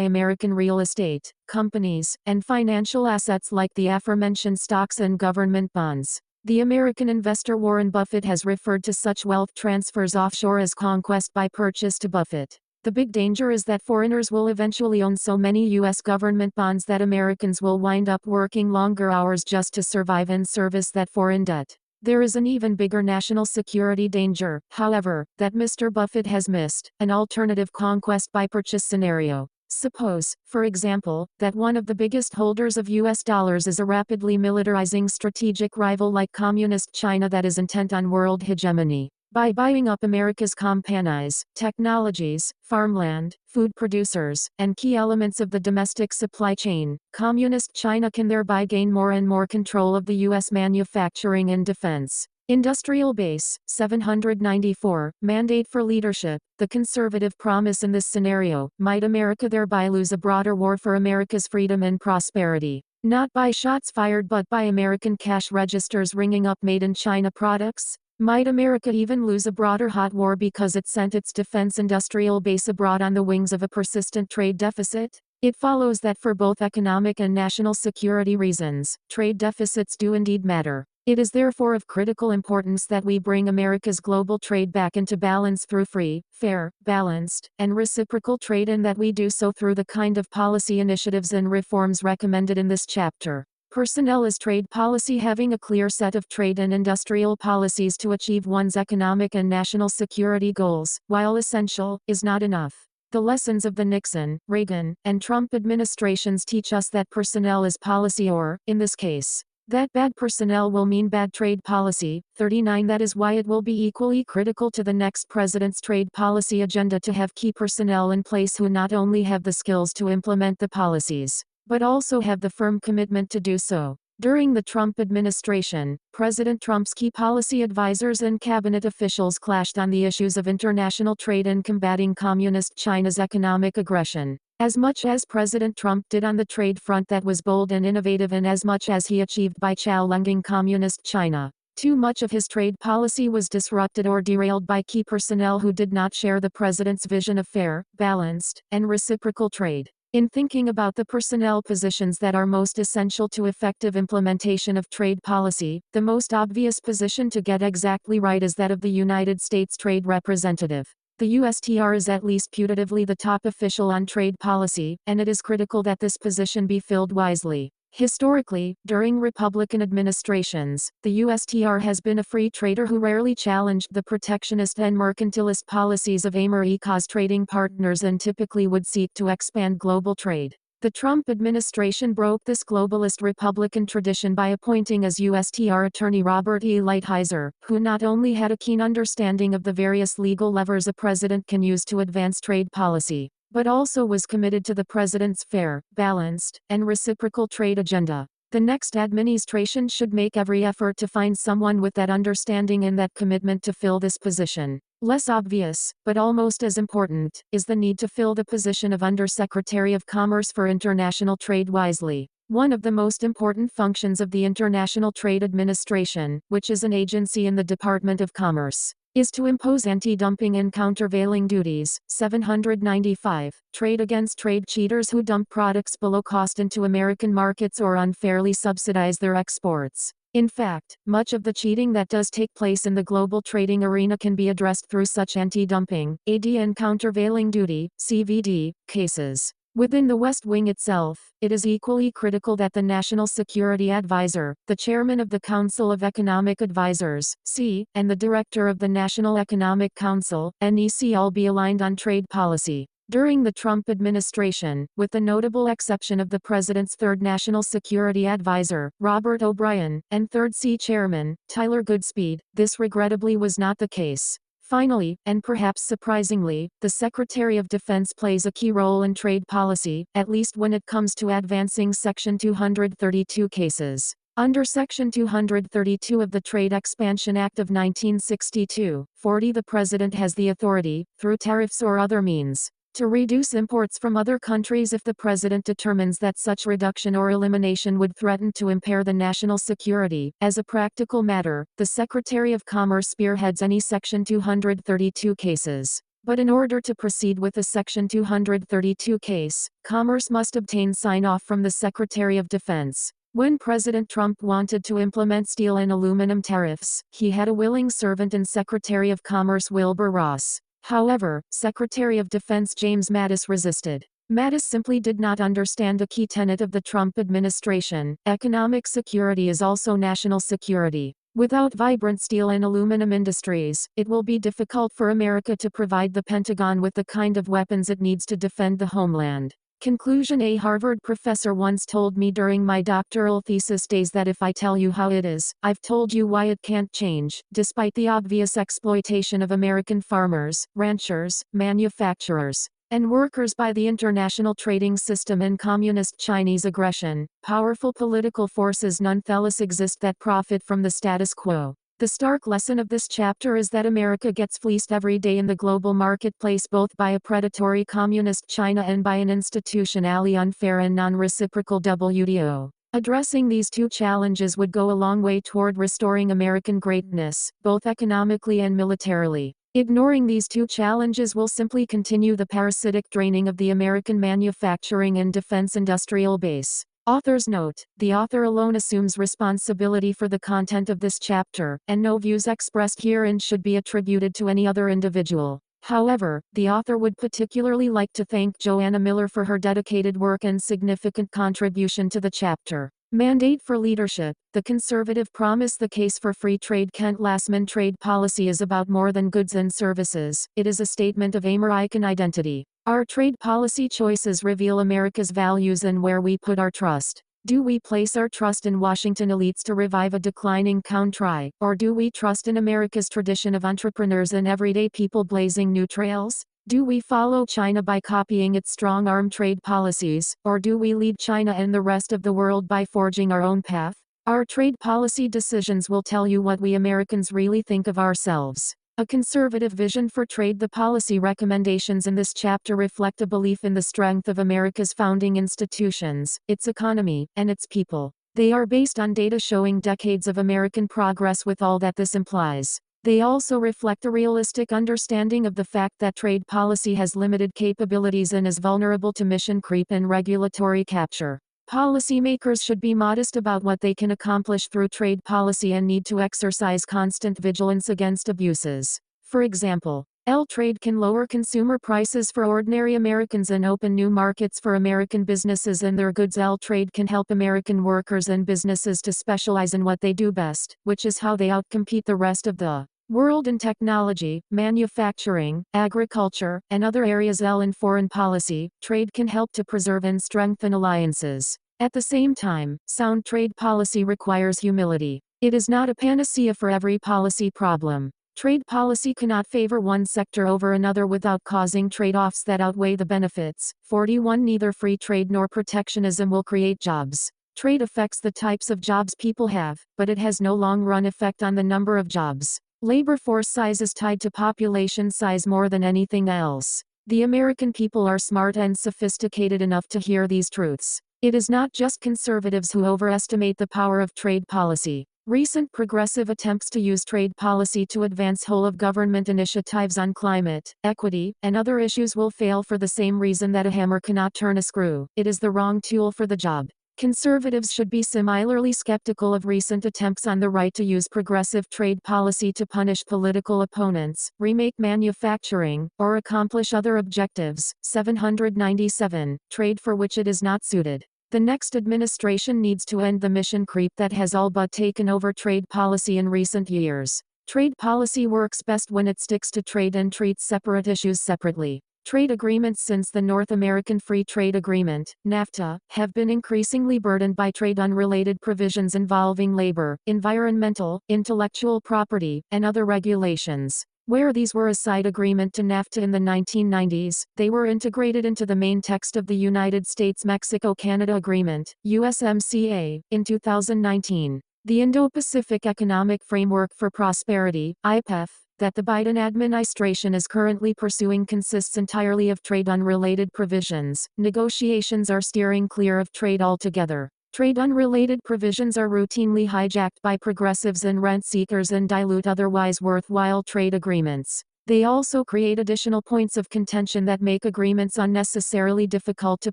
American real estate, companies, and financial assets like the aforementioned stocks and government bonds. The American investor Warren Buffett has referred to such wealth transfers offshore as conquest by purchase to Buffett. The big danger is that foreigners will eventually own so many U.S. government bonds that Americans will wind up working longer hours just to survive and service that foreign debt. There is an even bigger national security danger, however, that Mr. Buffett has missed: an alternative conquest by purchase scenario. Suppose, for example, that one of the biggest holders of U.S. dollars is a rapidly militarizing strategic rival like Communist China that is intent on world hegemony. By buying up America's companies, technologies, farmland, food producers, and key elements of the domestic supply chain, Communist China can thereby gain more and more control of the U.S. manufacturing and defense industrial base. 794. Mandate for leadership. The conservative promise in this scenario: might America thereby lose a broader war for America's freedom and prosperity? Not by shots fired but by American cash registers ringing up made in China products? Might America even lose a broader hot war because it sent its defense industrial base abroad on the wings of a persistent trade deficit? It follows that for both economic and national security reasons, trade deficits do indeed matter. It is therefore of critical importance that we bring America's global trade back into balance through free, fair, balanced, and reciprocal trade, and that we do so through the kind of policy initiatives and reforms recommended in this chapter. Personnel is trade policy. Having a clear set of trade and industrial policies to achieve one's economic and national security goals, while essential, is not enough. The lessons of the Nixon, Reagan, and Trump administrations teach us that personnel is policy, or, in this case, that bad personnel will mean bad trade policy. 39. That is why it will be equally critical to the next president's trade policy agenda to have key personnel in place who not only have the skills to implement the policies, but also have the firm commitment to do so. During the Trump administration, President Trump's key policy advisors and cabinet officials clashed on the issues of international trade and combating Communist China's economic aggression. As much as President Trump did on the trade front that was bold and innovative, and as much as he achieved by challenging Communist China, too much of his trade policy was disrupted or derailed by key personnel who did not share the president's vision of fair, balanced, and reciprocal trade. In thinking about the personnel positions that are most essential to effective implementation of trade policy, the most obvious position to get exactly right is that of the United States Trade Representative. The USTR is at least putatively the top official on trade policy, and it is critical that this position be filled wisely. Historically, during Republican administrations, the USTR has been a free trader who rarely challenged the protectionist and mercantilist policies of America's trading partners and typically would seek to expand global trade. The Trump administration broke this globalist Republican tradition by appointing as USTR Attorney Robert E. Lighthizer, who not only had a keen understanding of the various legal levers a president can use to advance trade policy, but also was committed to the president's fair, balanced, and reciprocal trade agenda. The next administration should make every effort to find someone with that understanding and that commitment to fill this position. Less obvious, but almost as important, is the need to fill the position of Undersecretary of Commerce for International Trade wisely. One of the most important functions of the International Trade Administration, which is an agency in the Department of Commerce, is to impose anti-dumping and countervailing duties. 795. Trade against trade cheaters who dump products below cost into American markets or unfairly subsidize their exports. In fact, much of the cheating that does take place in the global trading arena can be addressed through such anti-dumping, AD, and countervailing duty, CVD, cases. Within the West Wing itself, it is equally critical that the National Security Advisor, the Chairman of the Council of Economic Advisors, (C), and the Director of the National Economic Council, (NEC) all be aligned on trade policy. During the Trump administration, with the notable exception of the president's third national security advisor, Robert O'Brien, and Third Sea chairman, Tyler Goodspeed, this regrettably was not the case. Finally, and perhaps surprisingly, the Secretary of Defense plays a key role in trade policy, at least when it comes to advancing Section 232 cases. Under Section 232 of the Trade Expansion Act of 1962, 40 the President has the authority, through tariffs or other means, to reduce imports from other countries if the President determines that such reduction or elimination would threaten to impair the national security. As a practical matter, the Secretary of Commerce spearheads any Section 232 cases. But in order to proceed with a Section 232 case, Commerce must obtain sign-off from the Secretary of Defense. When President Trump wanted to implement steel and aluminum tariffs, he had a willing servant in Secretary of Commerce Wilbur Ross. However, Secretary of Defense James Mattis resisted. Mattis simply did not understand a key tenet of the Trump administration: economic security is also national security. Without vibrant steel and aluminum industries, it will be difficult for America to provide the Pentagon with the kind of weapons it needs to defend the homeland. Conclusion: a Harvard professor once told me during my doctoral thesis days that if I tell you how it is, I've told you why it can't change. Despite the obvious exploitation of American farmers, ranchers, manufacturers, and workers by the international trading system and communist Chinese aggression, powerful political forces nonetheless exist that profit from the status quo. The stark lesson of this chapter is that America gets fleeced every day in the global marketplace, both by a predatory communist China and by an institutionally unfair and non-reciprocal WTO. Addressing these two challenges would go a long way toward restoring American greatness, both economically and militarily. Ignoring these two challenges will simply continue the parasitic draining of the American manufacturing and defense industrial base. Author's note: the author alone assumes responsibility for the content of this chapter, and no views expressed herein should be attributed to any other individual. However, the author would particularly like to thank Joanna Miller for her dedicated work and significant contribution to the chapter. Mandate for Leadership: The Conservative Promise. The Case for Free Trade. Kent Lassman. Trade policy is about more than goods and services. It is a statement of American identity. Our trade policy choices reveal America's values and where we put our trust. Do we place our trust in Washington elites to revive a declining country, or do we trust in America's tradition of entrepreneurs and everyday people blazing new trails? Do we follow China by copying its strong-arm trade policies, or do we lead China and the rest of the world by forging our own path? Our trade policy decisions will tell you what we Americans really think of ourselves. A conservative vision for trade. The policy recommendations in this chapter reflect a belief in the strength of America's founding institutions, its economy, and its people. They are based on data showing decades of American progress with all that this implies. They also reflect a realistic understanding of the fact that trade policy has limited capabilities and is vulnerable to mission creep and regulatory capture. Policymakers should be modest about what they can accomplish through trade policy and need to exercise constant vigilance against abuses. For example, trade can lower consumer prices for ordinary Americans and open new markets for American businesses and their goods. Trade can help American workers and businesses to specialize in what they do best, which is how they outcompete the rest of the world in technology, manufacturing, agriculture, and other areas. In foreign policy, trade can help to preserve and strengthen alliances. At the same time, sound trade policy requires humility. It is not a panacea for every policy problem. Trade policy cannot favor one sector over another without causing trade-offs that outweigh the benefits. 41. Neither free trade nor protectionism will create jobs. Trade affects the types of jobs people have, but it has no long-run effect on the number of jobs. Labor force size is tied to population size more than anything else. The American people are smart and sophisticated enough to hear these truths. It is not just conservatives who overestimate the power of trade policy. Recent progressive attempts to use trade policy to advance whole-of-government initiatives on climate, equity, and other issues will fail for the same reason that a hammer cannot turn a screw. It is the wrong tool for the job. Conservatives should be similarly skeptical of recent attempts on the right to use progressive trade policy to punish political opponents, remake manufacturing, or accomplish other objectives. 797. Trade for which it is not suited. The next administration needs to end the mission creep that has all but taken over trade policy in recent years. Trade policy works best when it sticks to trade and treats separate issues separately. Trade agreements since the North American Free Trade Agreement, NAFTA, have been increasingly burdened by trade-unrelated provisions involving labor, environmental, intellectual property, and other regulations. Where these were a side agreement to NAFTA in the 1990s, they were integrated into the main text of the United States-Mexico-Canada Agreement, USMCA, in 2019. The Indo-Pacific Economic Framework for Prosperity, IPEF, that the Biden administration is currently pursuing consists entirely of trade-unrelated provisions. Negotiations are steering clear of trade altogether. Trade-unrelated provisions are routinely hijacked by progressives and rent-seekers and dilute otherwise worthwhile trade agreements. They also create additional points of contention that make agreements unnecessarily difficult to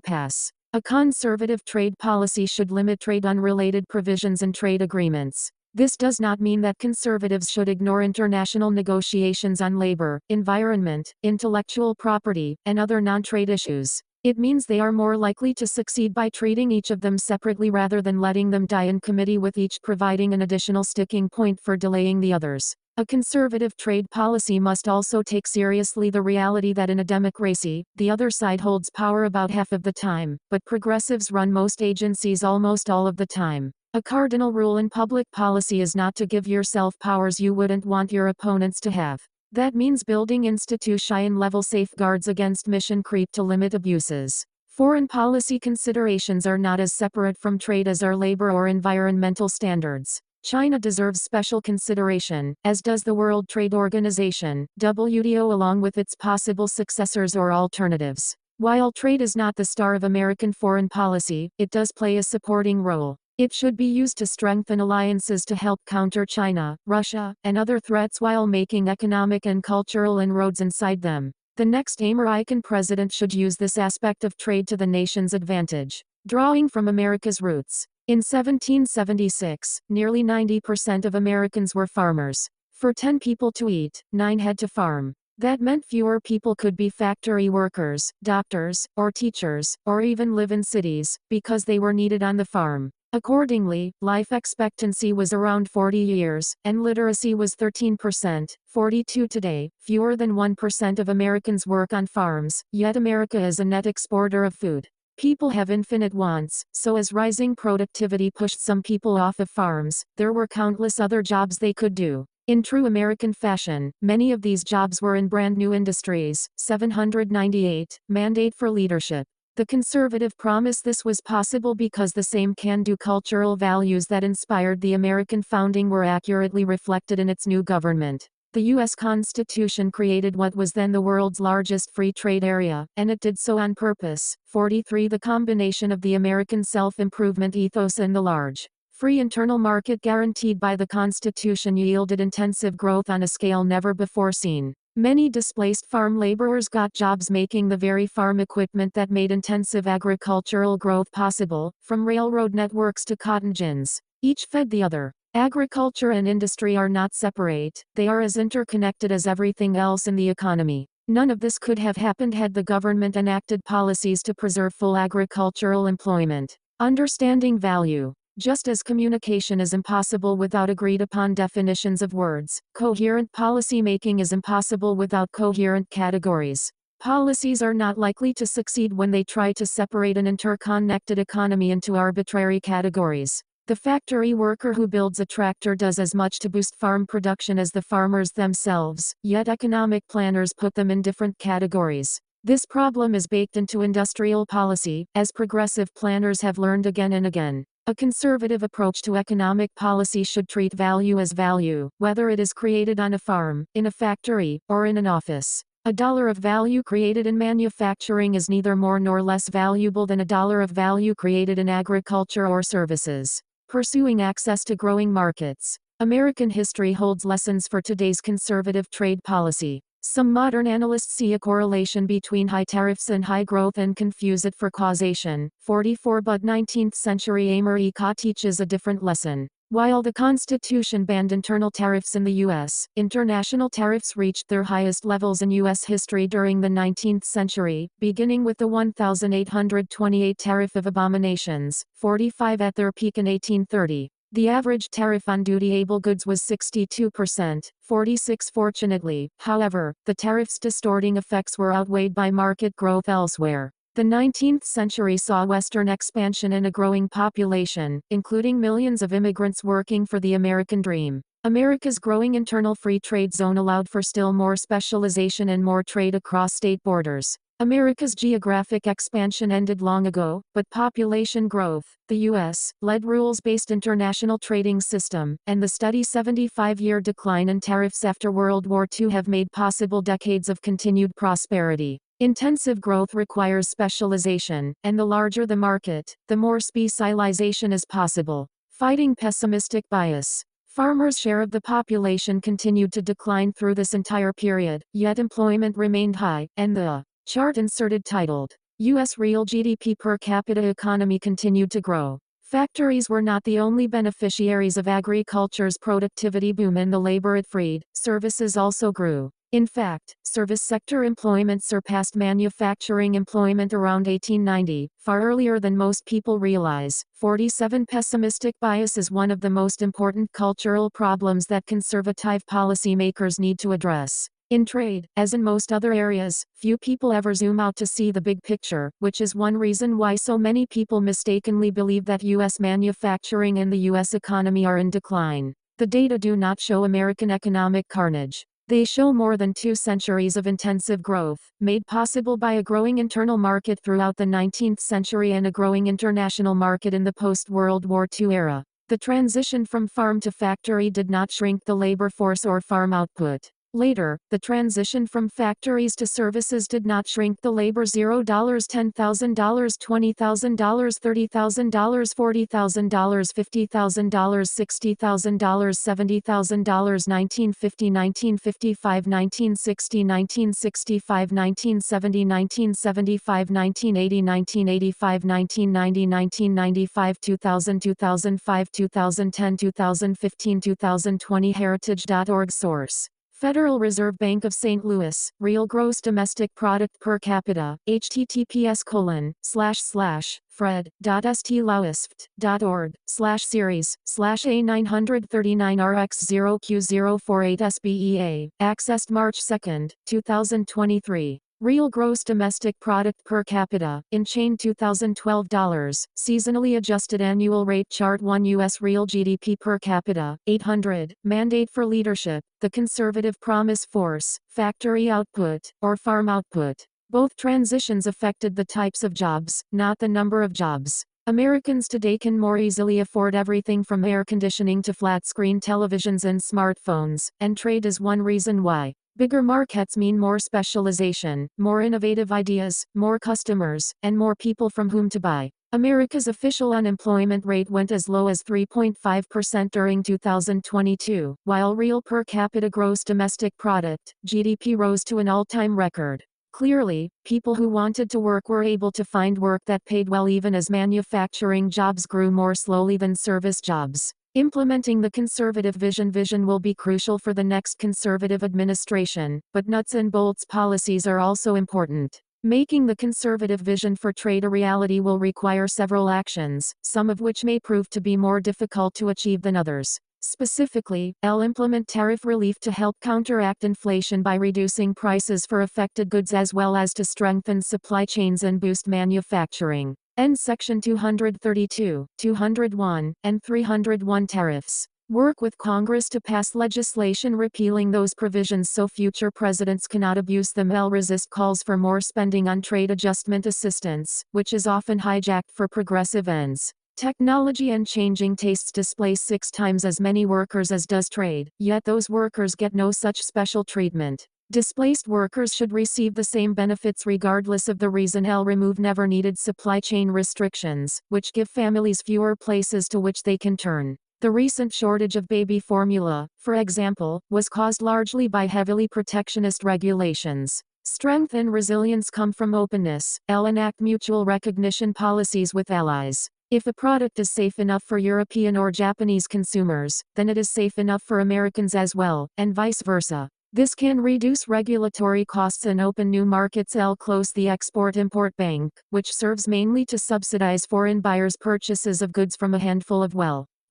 pass. A conservative trade policy should limit trade-unrelated provisions in trade agreements. This does not mean that conservatives should ignore international negotiations on labor, environment, intellectual property, and other non-trade issues. It means they are more likely to succeed by treating each of them separately rather than letting them die in committee, with each providing an additional sticking point for delaying the others. A conservative trade policy must also take seriously the reality that in a democracy, the other side holds power about half of the time, but progressives run most agencies almost all of the time. A cardinal rule in public policy is not to give yourself powers you wouldn't want your opponents to have. That means building institution-level safeguards against mission creep to limit abuses. Foreign policy considerations are not as separate from trade as are labor or environmental standards. China deserves special consideration, as does the World Trade Organization, WTO, along with its possible successors or alternatives. While trade is not the star of American foreign policy, it does play a supporting role. It should be used to strengthen alliances to help counter China, Russia, and other threats while making economic and cultural inroads inside them. The next American president should use this aspect of trade to the nation's advantage. Drawing from America's roots. In 1776, nearly 90% of Americans were farmers. For 10 people to eat, 9 had to farm. That meant fewer people could be factory workers, doctors, or teachers, or even live in cities, because they were needed on the farm. Accordingly, life expectancy was around 40 years, and literacy was 13%, 42 today. Fewer than 1% of Americans work on farms, yet America is a net exporter of food. People have infinite wants, so as rising productivity pushed some people off of farms, there were countless other jobs they could do. In true American fashion, many of these jobs were in brand new industries. 798, Mandate for Leadership. The conservative promised this was possible because the same can-do cultural values that inspired the American founding were accurately reflected in its new government. The U.S. Constitution created what was then the world's largest free trade area, and it did so on purpose. 43. The combination of the American self-improvement ethos and the large, free internal market guaranteed by the Constitution yielded intensive growth on a scale never before seen. Many displaced farm laborers got jobs making the very farm equipment that made intensive agricultural growth possible, from railroad networks to cotton gins. Each fed the other. Agriculture and industry are not separate, they are as interconnected as everything else in the economy. None of this could have happened had the government enacted policies to preserve full agricultural employment. Understanding value. Just as communication is impossible without agreed-upon definitions of words, coherent policy-making is impossible without coherent categories. Policies are not likely to succeed when they try to separate an interconnected economy into arbitrary categories. The factory worker who builds a tractor does as much to boost farm production as the farmers themselves, yet economic planners put them in different categories. This problem is baked into industrial policy, as progressive planners have learned again and again. A conservative approach to economic policy should treat value as value, whether it is created on a farm, in a factory, or in an office. A dollar of value created in manufacturing is neither more nor less valuable than a dollar of value created in agriculture or services. Pursuing access to growing markets. American history holds lessons for today's conservative trade policy. Some modern analysts see a correlation between high tariffs and high growth and confuse it for causation. 44. But 19th century America teaches a different lesson. While the Constitution banned internal tariffs in the U.S., international tariffs reached their highest levels in U.S. history during the 19th century, beginning with the 1828 Tariff of Abominations, 45, at their peak in 1830. The average tariff on duty-able goods was 62%, 46%. Fortunately, however, the tariff's distorting effects were outweighed by market growth elsewhere. The 19th century saw Western expansion and a growing population, including millions of immigrants working for the American dream. America's growing internal free trade zone allowed for still more specialization and more trade across state borders. America's geographic expansion ended long ago, but population growth, the U.S.-led rules-based international trading system, and the steady 75-year decline in tariffs after World War II have made possible decades of continued prosperity. Intensive growth requires specialization, and the larger the market, the more specialization is possible. Fighting pessimistic bias. Farmers' share of the population continued to decline through this entire period, yet employment remained high, and the chart inserted titled, U.S. Real GDP per capita economy continued to grow. Factories were not the only beneficiaries of agriculture's productivity boom and the labor it freed. Services also grew. In fact, service sector employment surpassed manufacturing employment around 1890, far earlier than most people realize. 47. Pessimistic bias is one of the most important cultural problems that conservative policymakers need to address. In trade, as in most other areas, few people ever zoom out to see the big picture, which is one reason why so many people mistakenly believe that U.S. manufacturing and the U.S. economy are in decline. The data do not show American economic carnage. They show more than 2 centuries of intensive growth, made possible by a growing internal market throughout the 19th century and a growing international market in the post-World War II era. The transition from farm to factory did not shrink the labor force or farm output. Later, the transition from factories to services did not shrink the labor. $0, $10,000, $20,000, $30,000, $40,000, $50,000, $60,000, $70,000, 1950, 1955, 1960, 1965, 1970, 1975, 1980, 1985, 1990, 1995, 2000, 2005, 2010, 2015, 2020. Heritage.org source. Federal Reserve Bank of St. Louis, real gross domestic product per capita, https://fred.st.louisville.org/series/A939RX0Q048SBEA, accessed March 2, 2023. Real gross domestic product per capita, in chain 2012 dollars, seasonally adjusted annual rate chart 1 U.S. real GDP per capita, 800, mandate for leadership, the conservative promise force, factory output, or farm output. Both transitions affected the types of jobs, not the number of jobs. Americans today can more easily afford everything from air conditioning to flat-screen televisions and smartphones, and trade is one reason why. Bigger markets mean more specialization, more innovative ideas, more customers, and more people from whom to buy. America's official unemployment rate went as low as 3.5% during 2022, while real per capita gross domestic product, GDP, rose to an all-time record. Clearly, people who wanted to work were able to find work that paid well even as manufacturing jobs grew more slowly than service jobs. Implementing the conservative vision will be crucial for the next conservative administration, but nuts and bolts policies are also important. Making the conservative vision for trade a reality will require several actions, some of which may prove to be more difficult to achieve than others. Specifically, implement tariff relief to help counteract inflation by reducing prices for affected goods as well as to strengthen supply chains and boost manufacturing. End Section 232, 201, and 301 tariffs. Work with Congress to pass legislation repealing those provisions so future presidents cannot abuse them. Resist calls for more spending on trade adjustment assistance, which is often hijacked for progressive ends. Technology and changing tastes displace 6 times as many workers as does trade, yet those workers get no such special treatment. Displaced workers should receive the same benefits regardless of the reason. Remove never needed supply chain restrictions, which give families fewer places to which they can turn. The recent shortage of baby formula, for example, was caused largely by heavily protectionist regulations. Strength and resilience come from openness. Enact mutual recognition policies with allies. If a product is safe enough for European or Japanese consumers, then it is safe enough for Americans as well, and vice versa. This can reduce regulatory costs and open new markets. Close the Export-Import Bank, which serves mainly to subsidize foreign buyers' purchases of goods from a handful of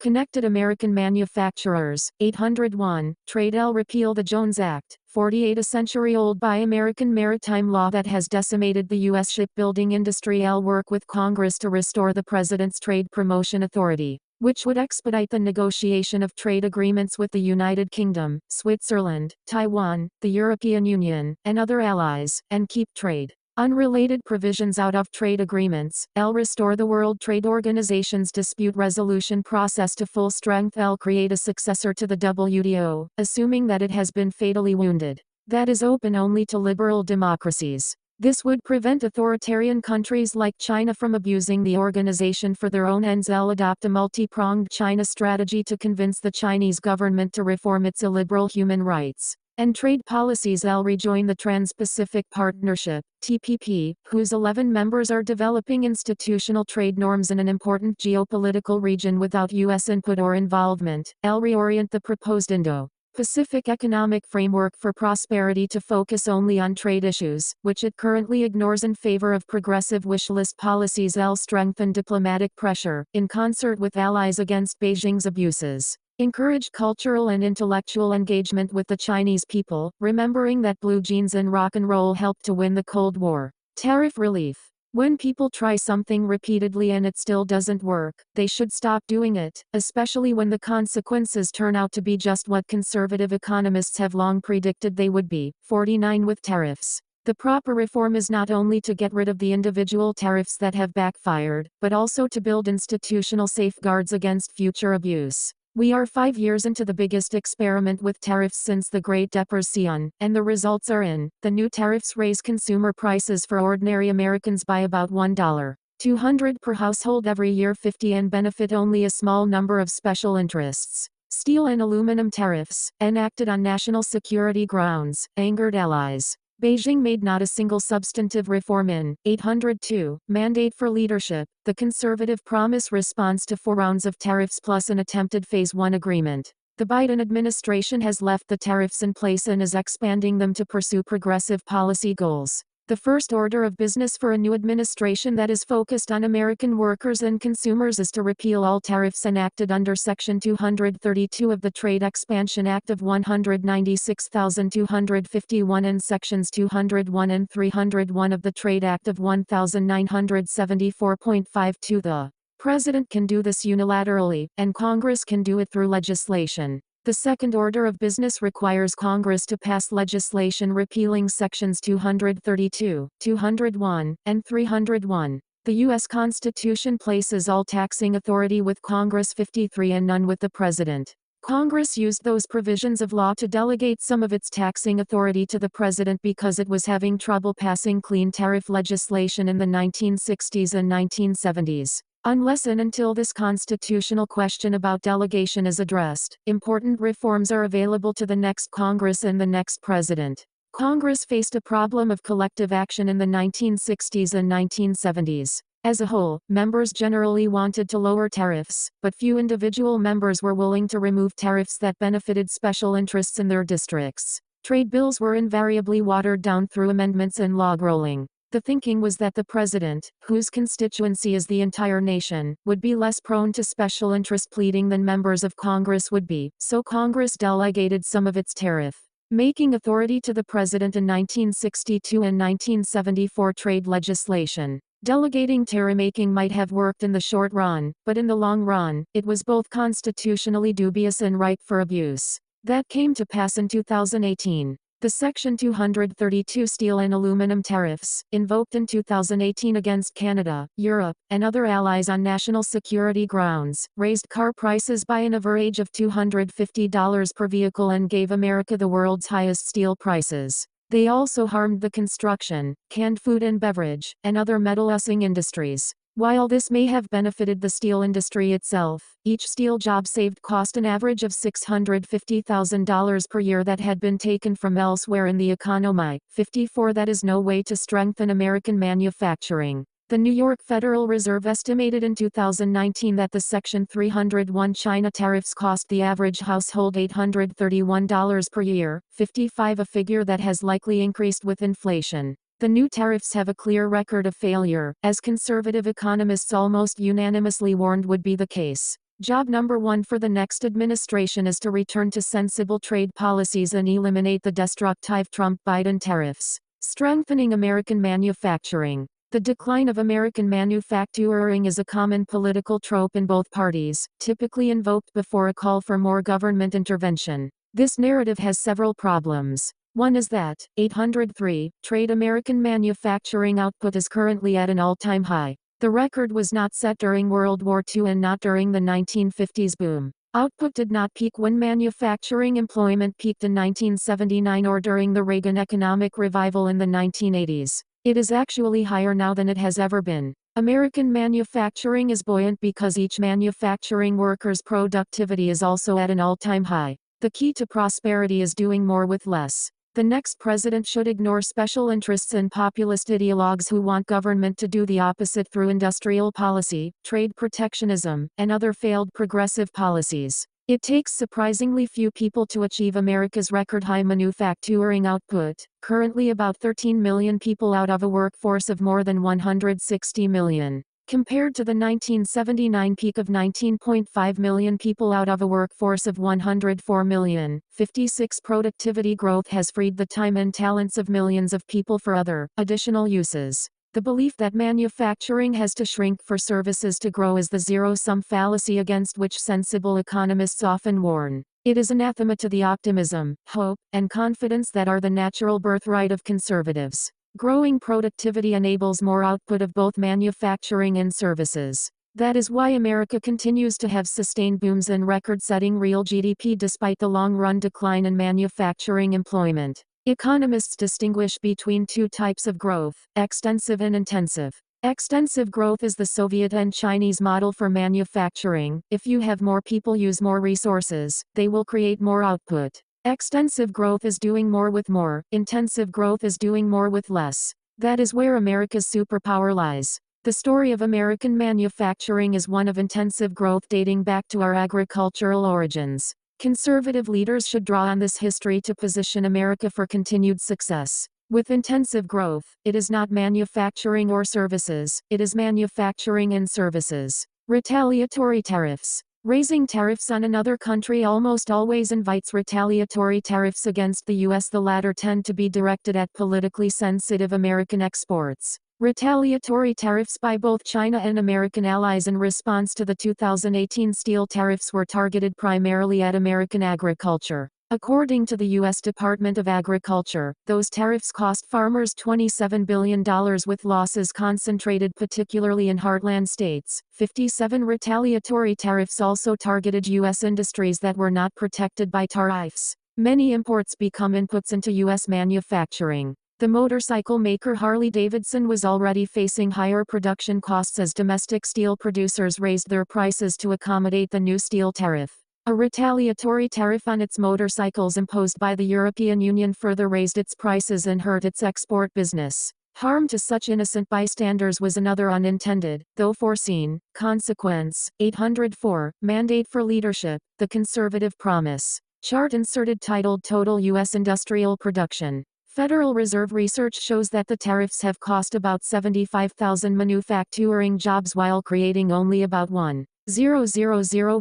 Connected American Manufacturers, 801, Trade L. Repeal the Jones Act, 48. A century-old Buy American maritime law that has decimated the U.S. shipbuilding industry. L. Work with Congress to restore the President's Trade Promotion Authority, which would expedite the negotiation of trade agreements with the United Kingdom, Switzerland, Taiwan, the European Union, and other allies, and keep trade unrelated provisions out of trade agreements. L. Restore the World Trade Organization's dispute resolution process to full strength. L. Create a successor to the WTO, assuming that it has been fatally wounded, that is open only to liberal democracies. This would prevent authoritarian countries like China from abusing the organization for their own ends. L. Adopt a multi-pronged China strategy to convince the Chinese government to reform its illiberal human rights and trade policies. L. Rejoin the Trans-Pacific Partnership, TPP, whose 11 members are developing institutional trade norms in an important geopolitical region without U.S. input or involvement. L. Reorient the proposed Indo-Pacific Economic Framework for Prosperity to focus only on trade issues, which it currently ignores in favor of progressive wish list policies. L. Strengthen diplomatic pressure, in concert with allies against Beijing's abuses. Encourage cultural and intellectual engagement with the Chinese people, remembering that blue jeans and rock and roll helped to win the Cold War. Tariff relief. When people try something repeatedly and it still doesn't work, they should stop doing it, especially when the consequences turn out to be just what conservative economists have long predicted they would be. 49. With tariffs. The proper reform is not only to get rid of the individual tariffs that have backfired, but also to build institutional safeguards against future abuse. We are 5 years into the biggest experiment with tariffs since the Great Depression, and the results are in. The new tariffs raise consumer prices for ordinary Americans by about $1.200 per household every year, 50, and benefit only a small number of special interests. Steel and aluminum tariffs, enacted on national security grounds, angered allies. Beijing made not a single substantive reform in. 802, mandate for leadership. The conservative promise responds to 4 rounds of tariffs plus an attempted Phase 1 agreement. The Biden administration has left the tariffs in place and is expanding them to pursue progressive policy goals. The first order of business for a new administration that is focused on American workers and consumers is to repeal all tariffs enacted under Section 232 of the Trade Expansion Act of 196,251 and Sections 201 and 301 of the Trade Act of 1974.52. The President can do this unilaterally, and Congress can do it through legislation. The second order of business requires Congress to pass legislation repealing Sections 232, 201, and 301. The U.S. Constitution places all taxing authority with Congress, 53, and none with the President. Congress used those provisions of law to delegate some of its taxing authority to the President because it was having trouble passing clean tariff legislation in the 1960s and 1970s. Unless and until this constitutional question about delegation is addressed, important reforms are available to the next Congress and the next President. Congress faced a problem of collective action in the 1960s and 1970s. As a whole, members generally wanted to lower tariffs, but few individual members were willing to remove tariffs that benefited special interests in their districts. Trade bills were invariably watered down through amendments and log rolling. The thinking was that the President, whose constituency is the entire nation, would be less prone to special interest pleading than members of Congress would be, so Congress delegated some of its tariff-making authority to the President in 1962 and 1974 trade legislation. Delegating tariff-making might have worked in the short run, but in the long run, it was both constitutionally dubious and ripe for abuse. That came to pass in 2018. The Section 232 steel and aluminum tariffs, invoked in 2018 against Canada, Europe, and other allies on national security grounds, raised car prices by an average of $250 per vehicle and gave America the world's highest steel prices. They also harmed the construction, canned food and beverage, and other metallurgical industries. While this may have benefited the steel industry itself, each steel job saved cost an average of $650,000 per year that had been taken from elsewhere in the economy. 54. That is no way to strengthen American manufacturing. The New York Federal Reserve estimated in 2019 that the Section 301 China tariffs cost the average household $831 per year, 55, a figure that has likely increased with inflation. The new tariffs have a clear record of failure, as conservative economists almost unanimously warned would be the case. Job number one for the next administration is to return to sensible trade policies and eliminate the destructive Trump-Biden tariffs. Strengthening American manufacturing. The decline of American manufacturing is a common political trope in both parties, typically invoked before a call for more government intervention. This narrative has several problems. One is that, 803, trade American manufacturing output is currently at an all-time high. The record was not set during World War II and not during the 1950s boom. Output did not peak when manufacturing employment peaked in 1979 or during the Reagan economic revival in the 1980s. It is actually higher now than it has ever been. American manufacturing is buoyant because each manufacturing worker's productivity is also at an all-time high. The key to prosperity is doing more with less. The next president should ignore special interests and populist ideologues who want government to do the opposite through industrial policy, trade protectionism, and other failed progressive policies. It takes surprisingly few people to achieve America's record-high manufacturing output, currently about 13 million people out of a workforce of more than 160 million. Compared to the 1979 peak of 19.5 million people out of a workforce of 104 million, 56 productivity growth has freed the time and talents of millions of people for other, additional uses. The belief that manufacturing has to shrink for services to grow is the zero-sum fallacy against which sensible economists often warn. It is anathema to the optimism, hope, and confidence that are the natural birthright of conservatives. Growing productivity enables more output of both manufacturing and services. That is why America continues to have sustained booms and record-setting real GDP despite the long-run decline in manufacturing employment. Economists distinguish between two types of growth, extensive and intensive. Extensive growth is the Soviet and Chinese model for manufacturing. If you have more people use more resources, they will create more output. Extensive growth is doing more with more, intensive growth is doing more with less. That is where America's superpower lies. The story of American manufacturing is one of intensive growth dating back to our agricultural origins. Conservative leaders should draw on this history to position America for continued success. With intensive growth, it is not manufacturing or services, it is manufacturing and services. Retaliatory tariffs. Raising tariffs on another country almost always invites retaliatory tariffs against the U.S. The latter tend to be directed at politically sensitive American exports. Retaliatory tariffs by both China and American allies in response to the 2018 steel tariffs were targeted primarily at American agriculture. According to the U.S. Department of Agriculture, those tariffs cost farmers $27 billion with losses concentrated particularly in heartland states. 57 retaliatory tariffs also targeted U.S. industries that were not protected by tariffs. Many imports become inputs into U.S. manufacturing. The motorcycle maker Harley-Davidson was already facing higher production costs as domestic steel producers raised their prices to accommodate the new steel tariff. A retaliatory tariff on its motorcycles imposed by the European Union further raised its prices and hurt its export business. Harm to such innocent bystanders was another unintended, though foreseen, consequence. 804, Mandate for Leadership, the Conservative Promise. Chart inserted titled Total U.S. Industrial Production. Federal Reserve research shows that the tariffs have cost about 75,000 manufacturing jobs while creating only about 1,000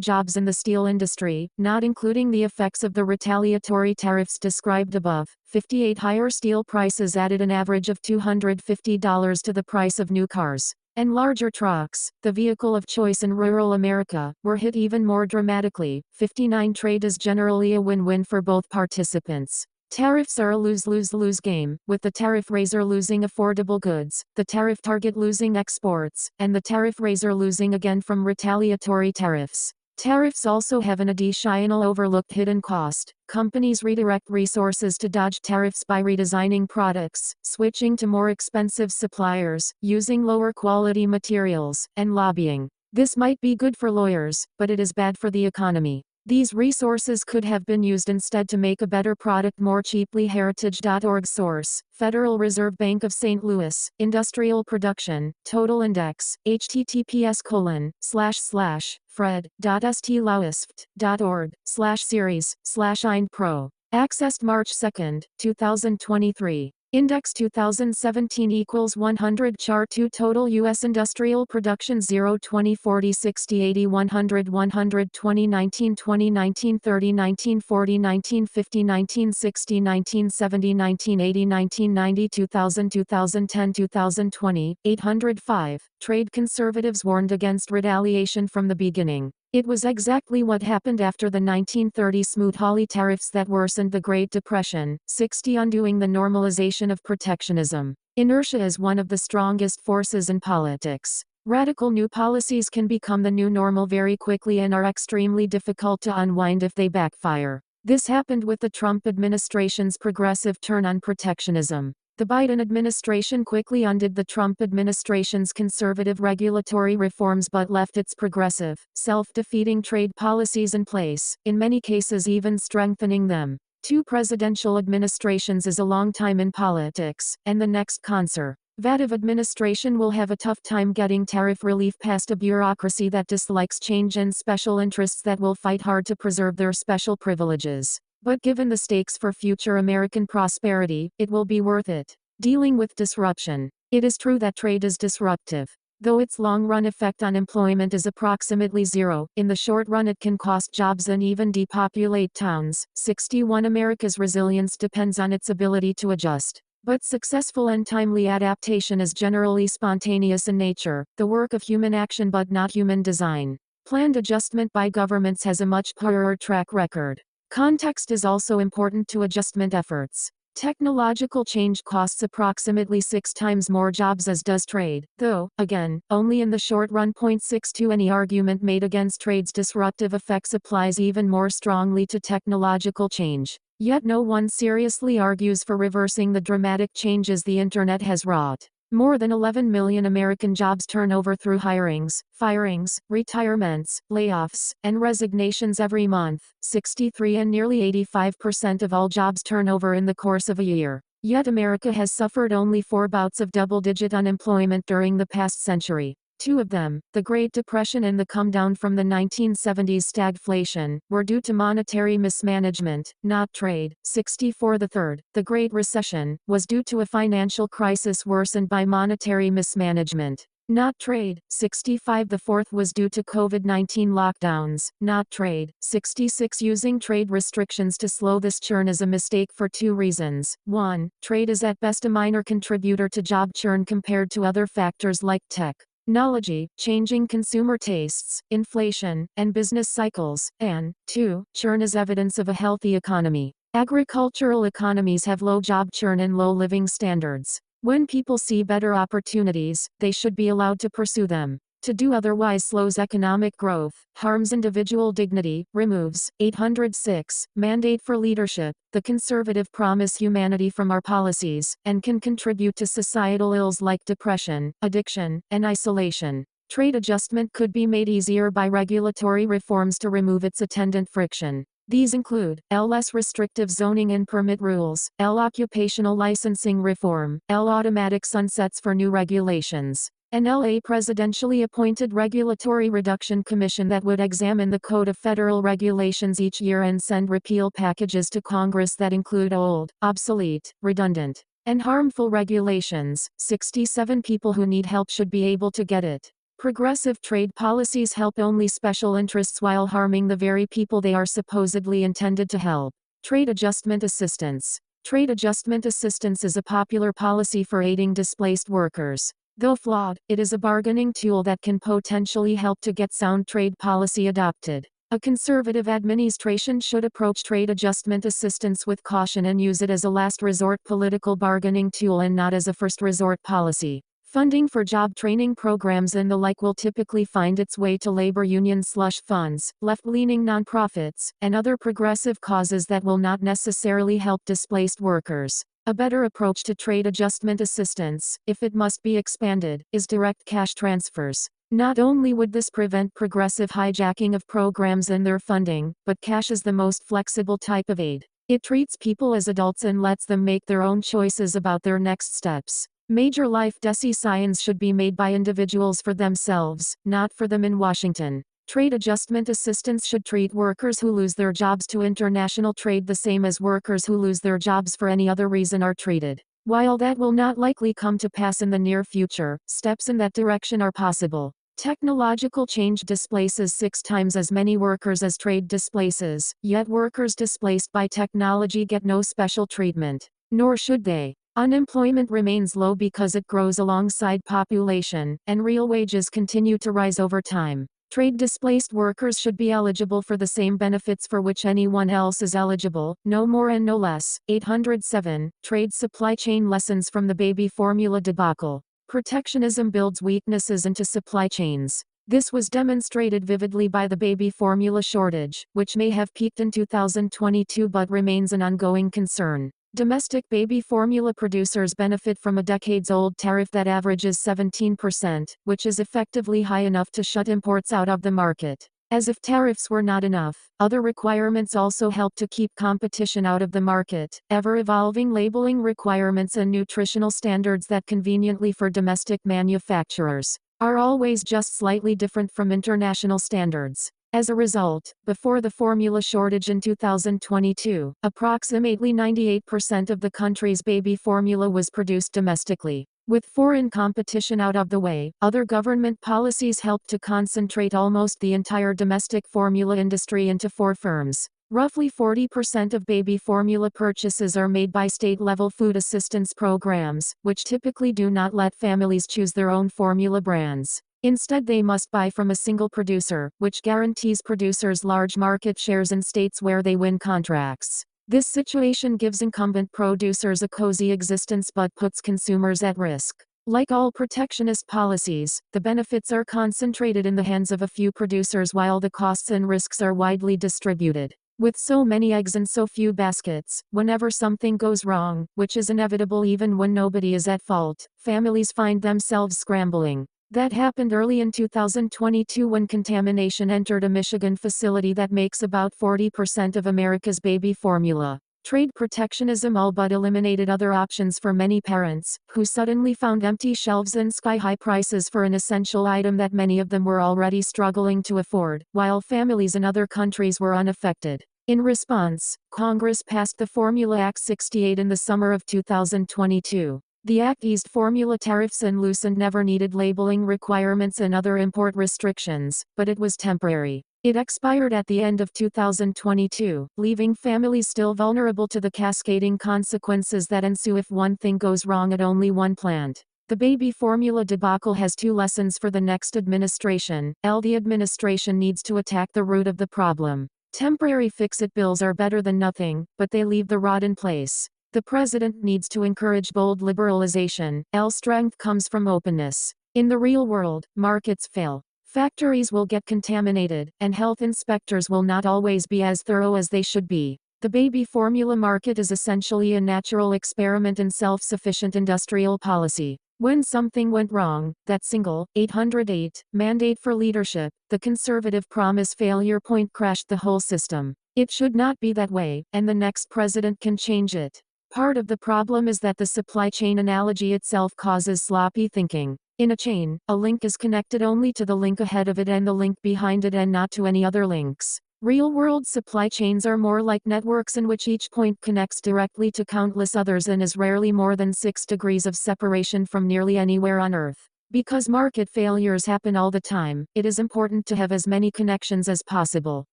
jobs in the steel industry, not including the effects of the retaliatory tariffs described above. 58 higher steel prices added an average of $250 to the price of new cars. And larger trucks, the vehicle of choice in rural America, were hit even more dramatically. 59 Trade is generally a win-win for both participants. Tariffs are a lose-lose-lose game, with the tariff raiser losing affordable goods, the tariff target losing exports, and the tariff raiser losing again from retaliatory tariffs. Tariffs also have an additional overlooked hidden cost. Companies redirect resources to dodge tariffs by redesigning products, switching to more expensive suppliers, using lower quality materials, and lobbying. This might be good for lawyers, but it is bad for the economy. These resources could have been used instead to make a better product more cheaply. Heritage.org source, Federal Reserve Bank of St. Louis, Industrial Production, Total Index, https://fred.stlauisft.org/series/INDPRO. Accessed March 2, 2023. Index 2017 equals 100. Chart 2 Total U.S. Industrial Production 0 20 40 60 80 100 100 20 19 20 19 30 19 40 19 50 19 60 19 70 19 80 19 90 2000 2010 2020 805. Trade conservatives warned against retaliation from the beginning. It was exactly what happened after the 1930 Smoot-Hawley tariffs that worsened the Great Depression. 60. Undoing the normalization of protectionism. Inertia is one of the strongest forces in politics. Radical new policies can become the new normal very quickly and are extremely difficult to unwind if they backfire. This happened with the Trump administration's progressive turn on protectionism. The Biden administration quickly undid the Trump administration's conservative regulatory reforms but left its progressive, self-defeating trade policies in place, in many cases even strengthening them. 2 presidential administrations is a long time in politics, and the next conservative administration will have a tough time getting tariff relief past a bureaucracy that dislikes change and special interests that will fight hard to preserve their special privileges. But given the stakes for future American prosperity, it will be worth it. Dealing with disruption. It is true that trade is disruptive. Though its long-run effect on employment is approximately zero, in the short run it can cost jobs and even depopulate towns. 61. America's resilience depends on its ability to adjust. But successful and timely adaptation is generally spontaneous in nature, the work of human action but not human design. Planned adjustment by governments has a much poorer track record. Context is also important to adjustment efforts. Technological change costs approximately 6 times more jobs as does trade, though, again, only in the short run. 62. Any argument made against trade's disruptive effects applies even more strongly to technological change. Yet no one seriously argues for reversing the dramatic changes the internet has wrought. More than 11 million American jobs turnover through hirings, firings, retirements, layoffs, and resignations every month. 63. And nearly 85% of all jobs turnover in the course of a year. Yet America has suffered only 4 bouts of double-digit unemployment during the past century. 2 of them, the Great Depression and the come down from the 1970s stagflation, were due to monetary mismanagement, not trade. 64. The third, the Great Recession, was due to a financial crisis worsened by monetary mismanagement, not trade. 65. The fourth was due to COVID-19 lockdowns, not trade. 66. Using trade restrictions to slow this churn is a mistake for 2 reasons. 1. Trade is at best a minor contributor to job churn compared to other factors like technology, changing consumer tastes, inflation, and business cycles, and 2. Churn is evidence of a healthy economy. Agricultural economies have low job churn and low living standards. When people see better opportunities, they should be allowed to pursue them. To do otherwise slows economic growth, harms individual dignity, removes 806 mandate for leadership, the conservative promise humanity from our policies, and can contribute to societal ills like depression, addiction, and isolation. Trade adjustment could be made easier by regulatory reforms to remove its attendant friction. These include less restrictive zoning and permit rules, occupational licensing reform, automatic sunsets for new regulations, and a presidentially appointed Regulatory Reduction Commission that would examine the Code of Federal Regulations each year and send repeal packages to Congress that include old, obsolete, redundant, and harmful regulations. 67. People who need help should be able to get it. Progressive trade policies help only special interests while harming the very people they are supposedly intended to help. Trade adjustment assistance. Trade adjustment assistance is a popular policy for aiding displaced workers. Though flawed, it is a bargaining tool that can potentially help to get sound trade policy adopted. A conservative administration should approach trade adjustment assistance with caution and use it as a last resort political bargaining tool and not as a first resort policy. Funding for job training programs and the like will typically find its way to labor union slush funds, left-leaning nonprofits, and other progressive causes that will not necessarily help displaced workers. A better approach to trade adjustment assistance, if it must be expanded, is direct cash transfers. Not only would this prevent progressive hijacking of programs and their funding, but cash is the most flexible type of aid. It treats people as adults and lets them make their own choices about their next steps. Major life decisions should be made by individuals for themselves, not for them in Washington. Trade adjustment assistance should treat workers who lose their jobs to international trade the same as workers who lose their jobs for any other reason are treated. While that will not likely come to pass in the near future, steps in that direction are possible. Technological change displaces 6 times as many workers as trade displaces, yet workers displaced by technology get no special treatment. Nor should they. Unemployment remains low because it grows alongside population, and real wages continue to rise over time. Trade displaced workers should be eligible for the same benefits for which anyone else is eligible, no more and no less. 807. Trade supply chain lessons from the baby formula debacle. Protectionism builds weaknesses into supply chains. This was demonstrated vividly by the baby formula shortage, which may have peaked in 2022 but remains an ongoing concern. Domestic baby formula producers benefit from a decades-old tariff that averages 17%, which is effectively high enough to shut imports out of the market. As if tariffs were not enough, other requirements also help to keep competition out of the market. Ever-evolving labeling requirements and nutritional standards that conveniently for domestic manufacturers are always just slightly different from international standards. As a result, before the formula shortage in 2022, approximately 98% of the country's baby formula was produced domestically. With foreign competition out of the way, other government policies helped to concentrate almost the entire domestic formula industry into 4 firms. Roughly 40% of baby formula purchases are made by state-level food assistance programs, which typically do not let families choose their own formula brands. Instead, they must buy from a single producer, which guarantees producers large market shares in states where they win contracts. This situation gives incumbent producers a cozy existence but puts consumers at risk. Like all protectionist policies, the benefits are concentrated in the hands of a few producers while the costs and risks are widely distributed. With so many eggs in so few baskets, whenever something goes wrong, which is inevitable even when nobody is at fault, families find themselves scrambling. That happened early in 2022 when contamination entered a Michigan facility that makes about 40% of America's baby formula. Trade protectionism all but eliminated other options for many parents, who suddenly found empty shelves and sky-high prices for an essential item that many of them were already struggling to afford, while families in other countries were unaffected. In response, Congress passed the Formula Act 68 in the summer of 2022. The act eased formula tariffs and loosened never-needed labeling requirements and other import restrictions, but it was temporary. It expired at the end of 2022, leaving families still vulnerable to the cascading consequences that ensue if one thing goes wrong at only one plant. The baby formula debacle has 2 lessons for the next administration. The administration needs to attack the root of the problem. Temporary fix-it bills are better than nothing, but they leave the rot in place. The president needs to encourage bold liberalization. Strength comes from openness. In the real world, markets fail. Factories will get contaminated, and health inspectors will not always be as thorough as they should be. The baby formula market is essentially a natural experiment in self-sufficient industrial policy. When something went wrong, that single, 808, mandate for leadership, the conservative promise failure point crashed the whole system. It should not be that way, and the next president can change it. Part of the problem is that the supply chain analogy itself causes sloppy thinking. In a chain, a link is connected only to the link ahead of it and the link behind it and not to any other links. Real-world supply chains are more like networks in which each point connects directly to countless others and is rarely more than 6 degrees of separation from nearly anywhere on Earth. Because market failures happen all the time, it is important to have as many connections as possible.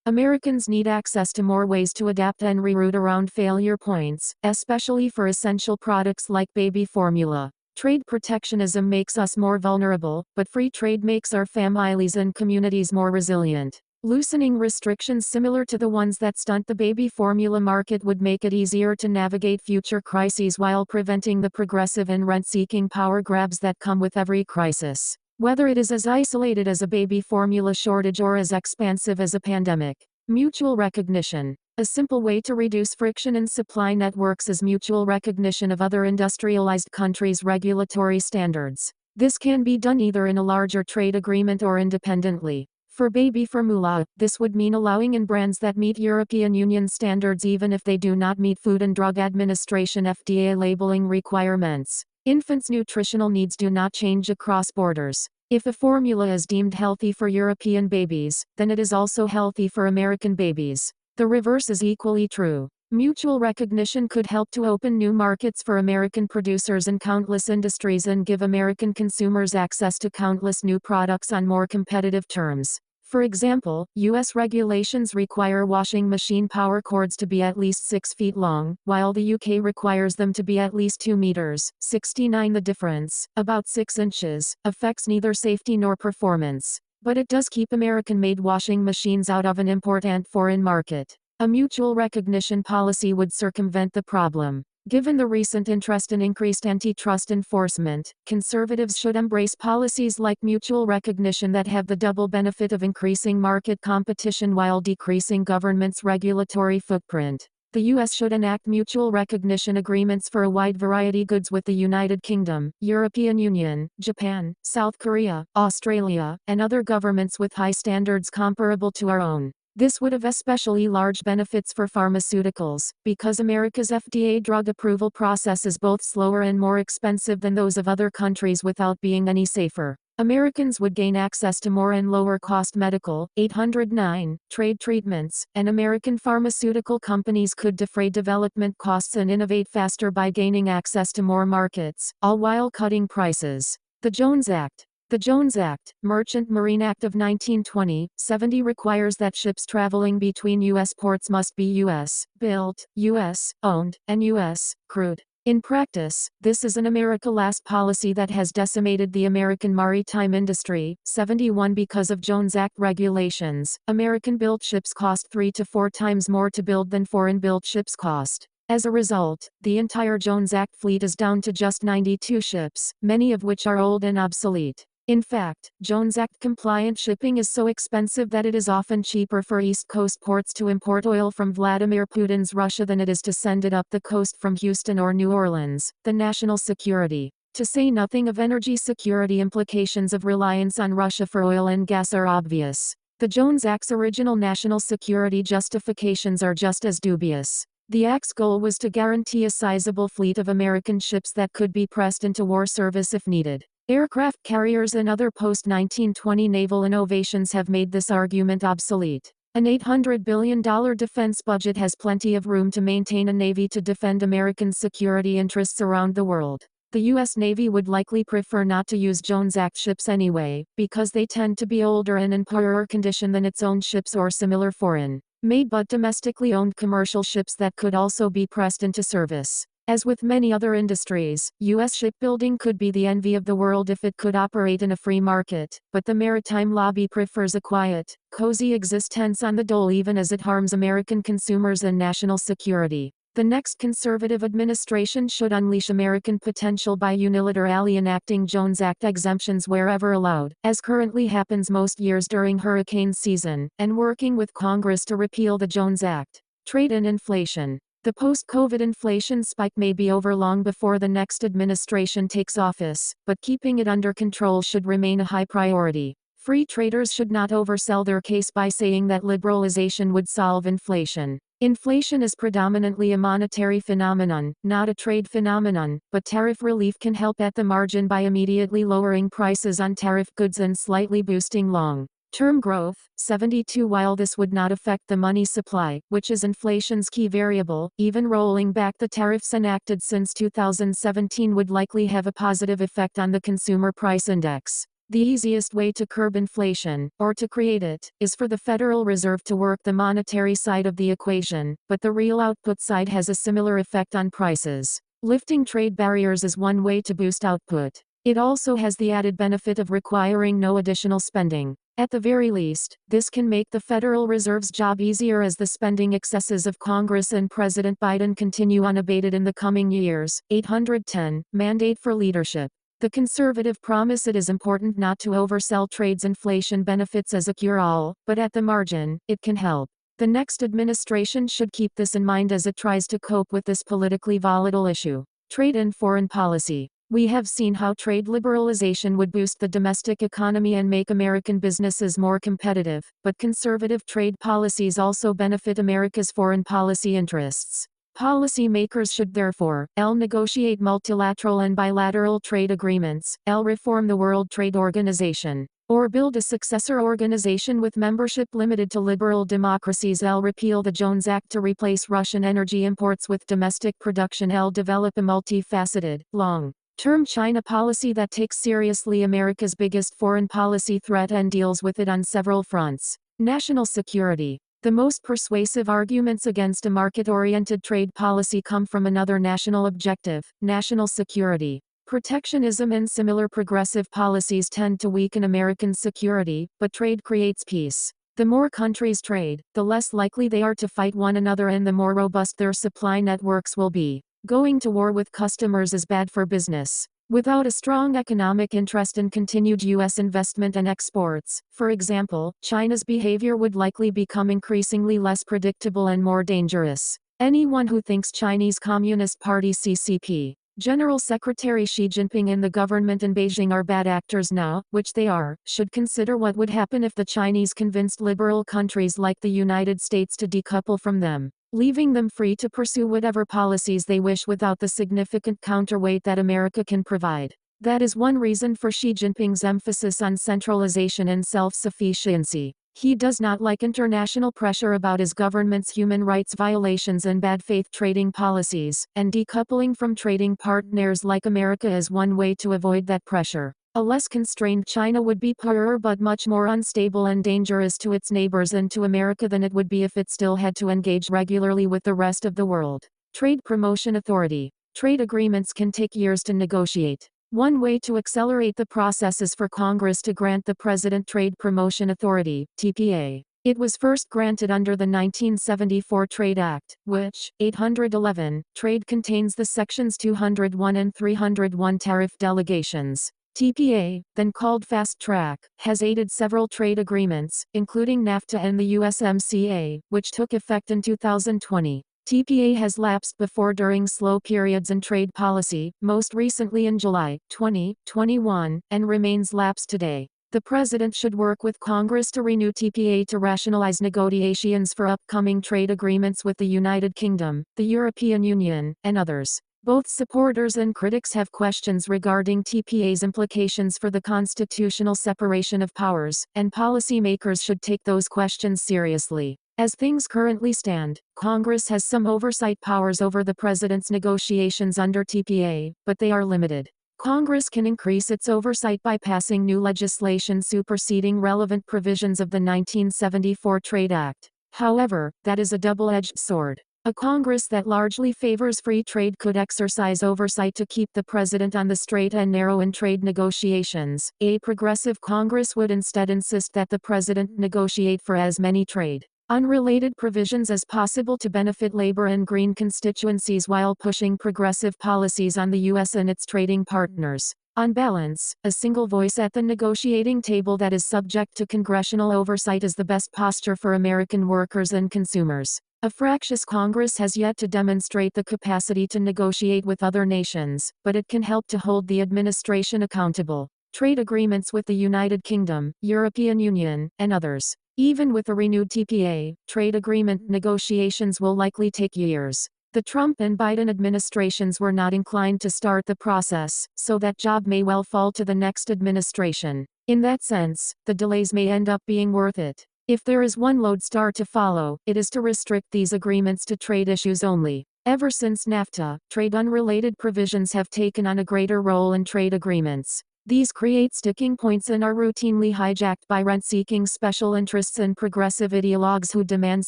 Americans need access to more ways to adapt and reroute around failure points, especially for essential products like baby formula. Trade protectionism makes us more vulnerable, but free trade makes our families and communities more resilient. Loosening restrictions similar to the ones that stunt the baby formula market would make it easier to navigate future crises while preventing the progressive and rent-seeking power grabs that come with every crisis. Whether it is as isolated as a baby formula shortage or as expansive as a pandemic. Mutual recognition. A simple way to reduce friction in supply networks is mutual recognition of other industrialized countries' regulatory standards. This can be done either in a larger trade agreement or independently. For baby formula, this would mean allowing in brands that meet European Union standards even if they do not meet Food and Drug Administration (FDA) labeling requirements. Infants' nutritional needs do not change across borders. If a formula is deemed healthy for European babies, then it is also healthy for American babies. The reverse is equally true. Mutual recognition could help to open new markets for American producers and countless industries and give American consumers access to countless new products on more competitive terms. For example, U.S. regulations require washing machine power cords to be at least 6 feet long, while the UK requires them to be at least 2 meters. 69 The difference, about 6 inches, affects neither safety nor performance. But it does keep American-made washing machines out of an important foreign market. A mutual recognition policy would circumvent the problem. Given the recent interest in increased antitrust enforcement, conservatives should embrace policies like mutual recognition that have the double benefit of increasing market competition while decreasing government's regulatory footprint. The U.S. should enact mutual recognition agreements for a wide variety of goods with the United Kingdom, European Union, Japan, South Korea, Australia, and other governments with high standards comparable to our own. This would have especially large benefits for pharmaceuticals, because America's FDA drug approval process is both slower and more expensive than those of other countries without being any safer. Americans would gain access to more and lower-cost medical, 809, trade treatments, and American pharmaceutical companies could defray development costs and innovate faster by gaining access to more markets, all while cutting prices. The Jones Act. The Jones Act, Merchant Marine Act of 1920, 70 requires that ships traveling between U.S. ports must be U.S. built, U.S. owned, and U.S. crewed. In practice, this is an America Last policy that has decimated the American maritime industry. 71 Because of Jones Act regulations, American-built ships cost 3 to 4 times more to build than foreign-built ships cost. As a result, the entire Jones Act fleet is down to just 92 ships, many of which are old and obsolete. In fact, Jones Act-compliant shipping is so expensive that it is often cheaper for East Coast ports to import oil from Vladimir Putin's Russia than it is to send it up the coast from Houston or New Orleans. The national security. To say nothing of energy security implications of reliance on Russia for oil and gas are obvious. The Jones Act's original national security justifications are just as dubious. The Act's goal was to guarantee a sizable fleet of American ships that could be pressed into war service if needed. Aircraft carriers and other post-1920 naval innovations have made this argument obsolete. An $800 billion defense budget has plenty of room to maintain a navy to defend American security interests around the world. The U.S. Navy would likely prefer not to use Jones Act ships anyway, because they tend to be older and in poorer condition than its own ships or similar foreign-made but domestically owned commercial ships that could also be pressed into service. As with many other industries, U.S. shipbuilding could be the envy of the world if it could operate in a free market, but the maritime lobby prefers a quiet, cozy existence on the dole even as it harms American consumers and national security. The next conservative administration should unleash American potential by unilaterally enacting Jones Act exemptions wherever allowed, as currently happens most years during hurricane season, and working with Congress to repeal the Jones Act. Trade and inflation. The post-COVID inflation spike may be over long before the next administration takes office, but keeping it under control should remain a high priority. Free traders should not oversell their case by saying that liberalization would solve inflation. Inflation is predominantly a monetary phenomenon, not a trade phenomenon, but tariff relief can help at the margin by immediately lowering prices on tariff goods and slightly boosting long-term growth. 72 While this would not affect the money supply, which is inflation's key variable, even rolling back the tariffs enacted since 2017 would likely have a positive effect on the consumer price index. The easiest way to curb inflation, or to create it, is for the Federal Reserve to work the monetary side of the equation, but the real output side has a similar effect on prices. Lifting trade barriers is one way to boost output. It also has the added benefit of requiring no additional spending. At the very least, this can make the Federal Reserve's job easier as the spending excesses of Congress and President Biden continue unabated in the coming years. 810. Mandate for leadership. The conservative promise it is important not to oversell trade's inflation benefits as a cure-all, but at the margin, it can help. The next administration should keep this in mind as it tries to cope with this politically volatile issue. Trade and foreign policy. We have seen how trade liberalization would boost the domestic economy and make American businesses more competitive, but conservative trade policies also benefit America's foreign policy interests. Policymakers should therefore, L. negotiate multilateral and bilateral trade agreements, L. reform the World Trade Organization. Or build a successor organization with membership limited to liberal democracies. L. Repeal the Jones Act to replace Russian energy imports with domestic production. L. Develop a multifaceted, long-term China policy that takes seriously America's biggest foreign policy threat and deals with it on several fronts. National security. The most persuasive arguments against a market-oriented trade policy come from another national objective: national security. Protectionism and similar progressive policies tend to weaken American security, but trade creates peace. The more countries trade, the less likely they are to fight one another and the more robust their supply networks will be. Going to war with customers is bad for business. Without a strong economic interest in continued U.S. investment and exports, for example, China's behavior would likely become increasingly less predictable and more dangerous. Anyone who thinks Chinese Communist Party (CCP) General Secretary Xi Jinping and the government in Beijing are bad actors now, which they are, should consider what would happen if the Chinese convinced liberal countries like the United States to decouple from them, leaving them free to pursue whatever policies they wish without the significant counterweight that America can provide. That is one reason for Xi Jinping's emphasis on centralization and self-sufficiency. He does not like international pressure about his government's human rights violations and bad faith trading policies, and decoupling from trading partners like America is one way to avoid that pressure. A less constrained China would be poorer but much more unstable and dangerous to its neighbors and to America than it would be if it still had to engage regularly with the rest of the world. Trade Promotion Authority. Trade agreements can take years to negotiate. One way to accelerate the process is for Congress to grant the President Trade Promotion Authority, TPA. It was first granted under the 1974 Trade Act, which, 811, trade contains the sections 201 and 301 tariff delegations. TPA, then called Fast Track, has aided several trade agreements, including NAFTA and the USMCA, which took effect in 2020. TPA has lapsed before during slow periods in trade policy, most recently in July 2021, and remains lapsed today. The President should work with Congress to renew TPA to rationalize negotiations for upcoming trade agreements with the United Kingdom, the European Union, and others. Both supporters and critics have questions regarding TPA's implications for the constitutional separation of powers, and policymakers should take those questions seriously. As things currently stand, Congress has some oversight powers over the President's negotiations under TPA, but they are limited. Congress can increase its oversight by passing new legislation superseding relevant provisions of the 1974 Trade Act. However, that is a double-edged sword. A Congress that largely favors free trade could exercise oversight to keep the President on the straight and narrow in trade negotiations. A progressive Congress would instead insist that the President negotiate for as many trade unrelated provisions as possible to benefit labor and green constituencies while pushing progressive policies on the U.S. and its trading partners. On balance, a single voice at the negotiating table that is subject to congressional oversight is the best posture for American workers and consumers. A fractious Congress has yet to demonstrate the capacity to negotiate with other nations, but it can help to hold the administration accountable. Trade agreements with the United Kingdom, European Union, and others. Even with a renewed TPA, trade agreement negotiations will likely take years. The Trump and Biden administrations were not inclined to start the process, so that job may well fall to the next administration. In that sense, the delays may end up being worth it. If there is one lodestar to follow, it is to restrict these agreements to trade issues only. Ever since NAFTA, trade-unrelated provisions have taken on a greater role in trade agreements. These create sticking points and are routinely hijacked by rent-seeking special interests and progressive ideologues who demand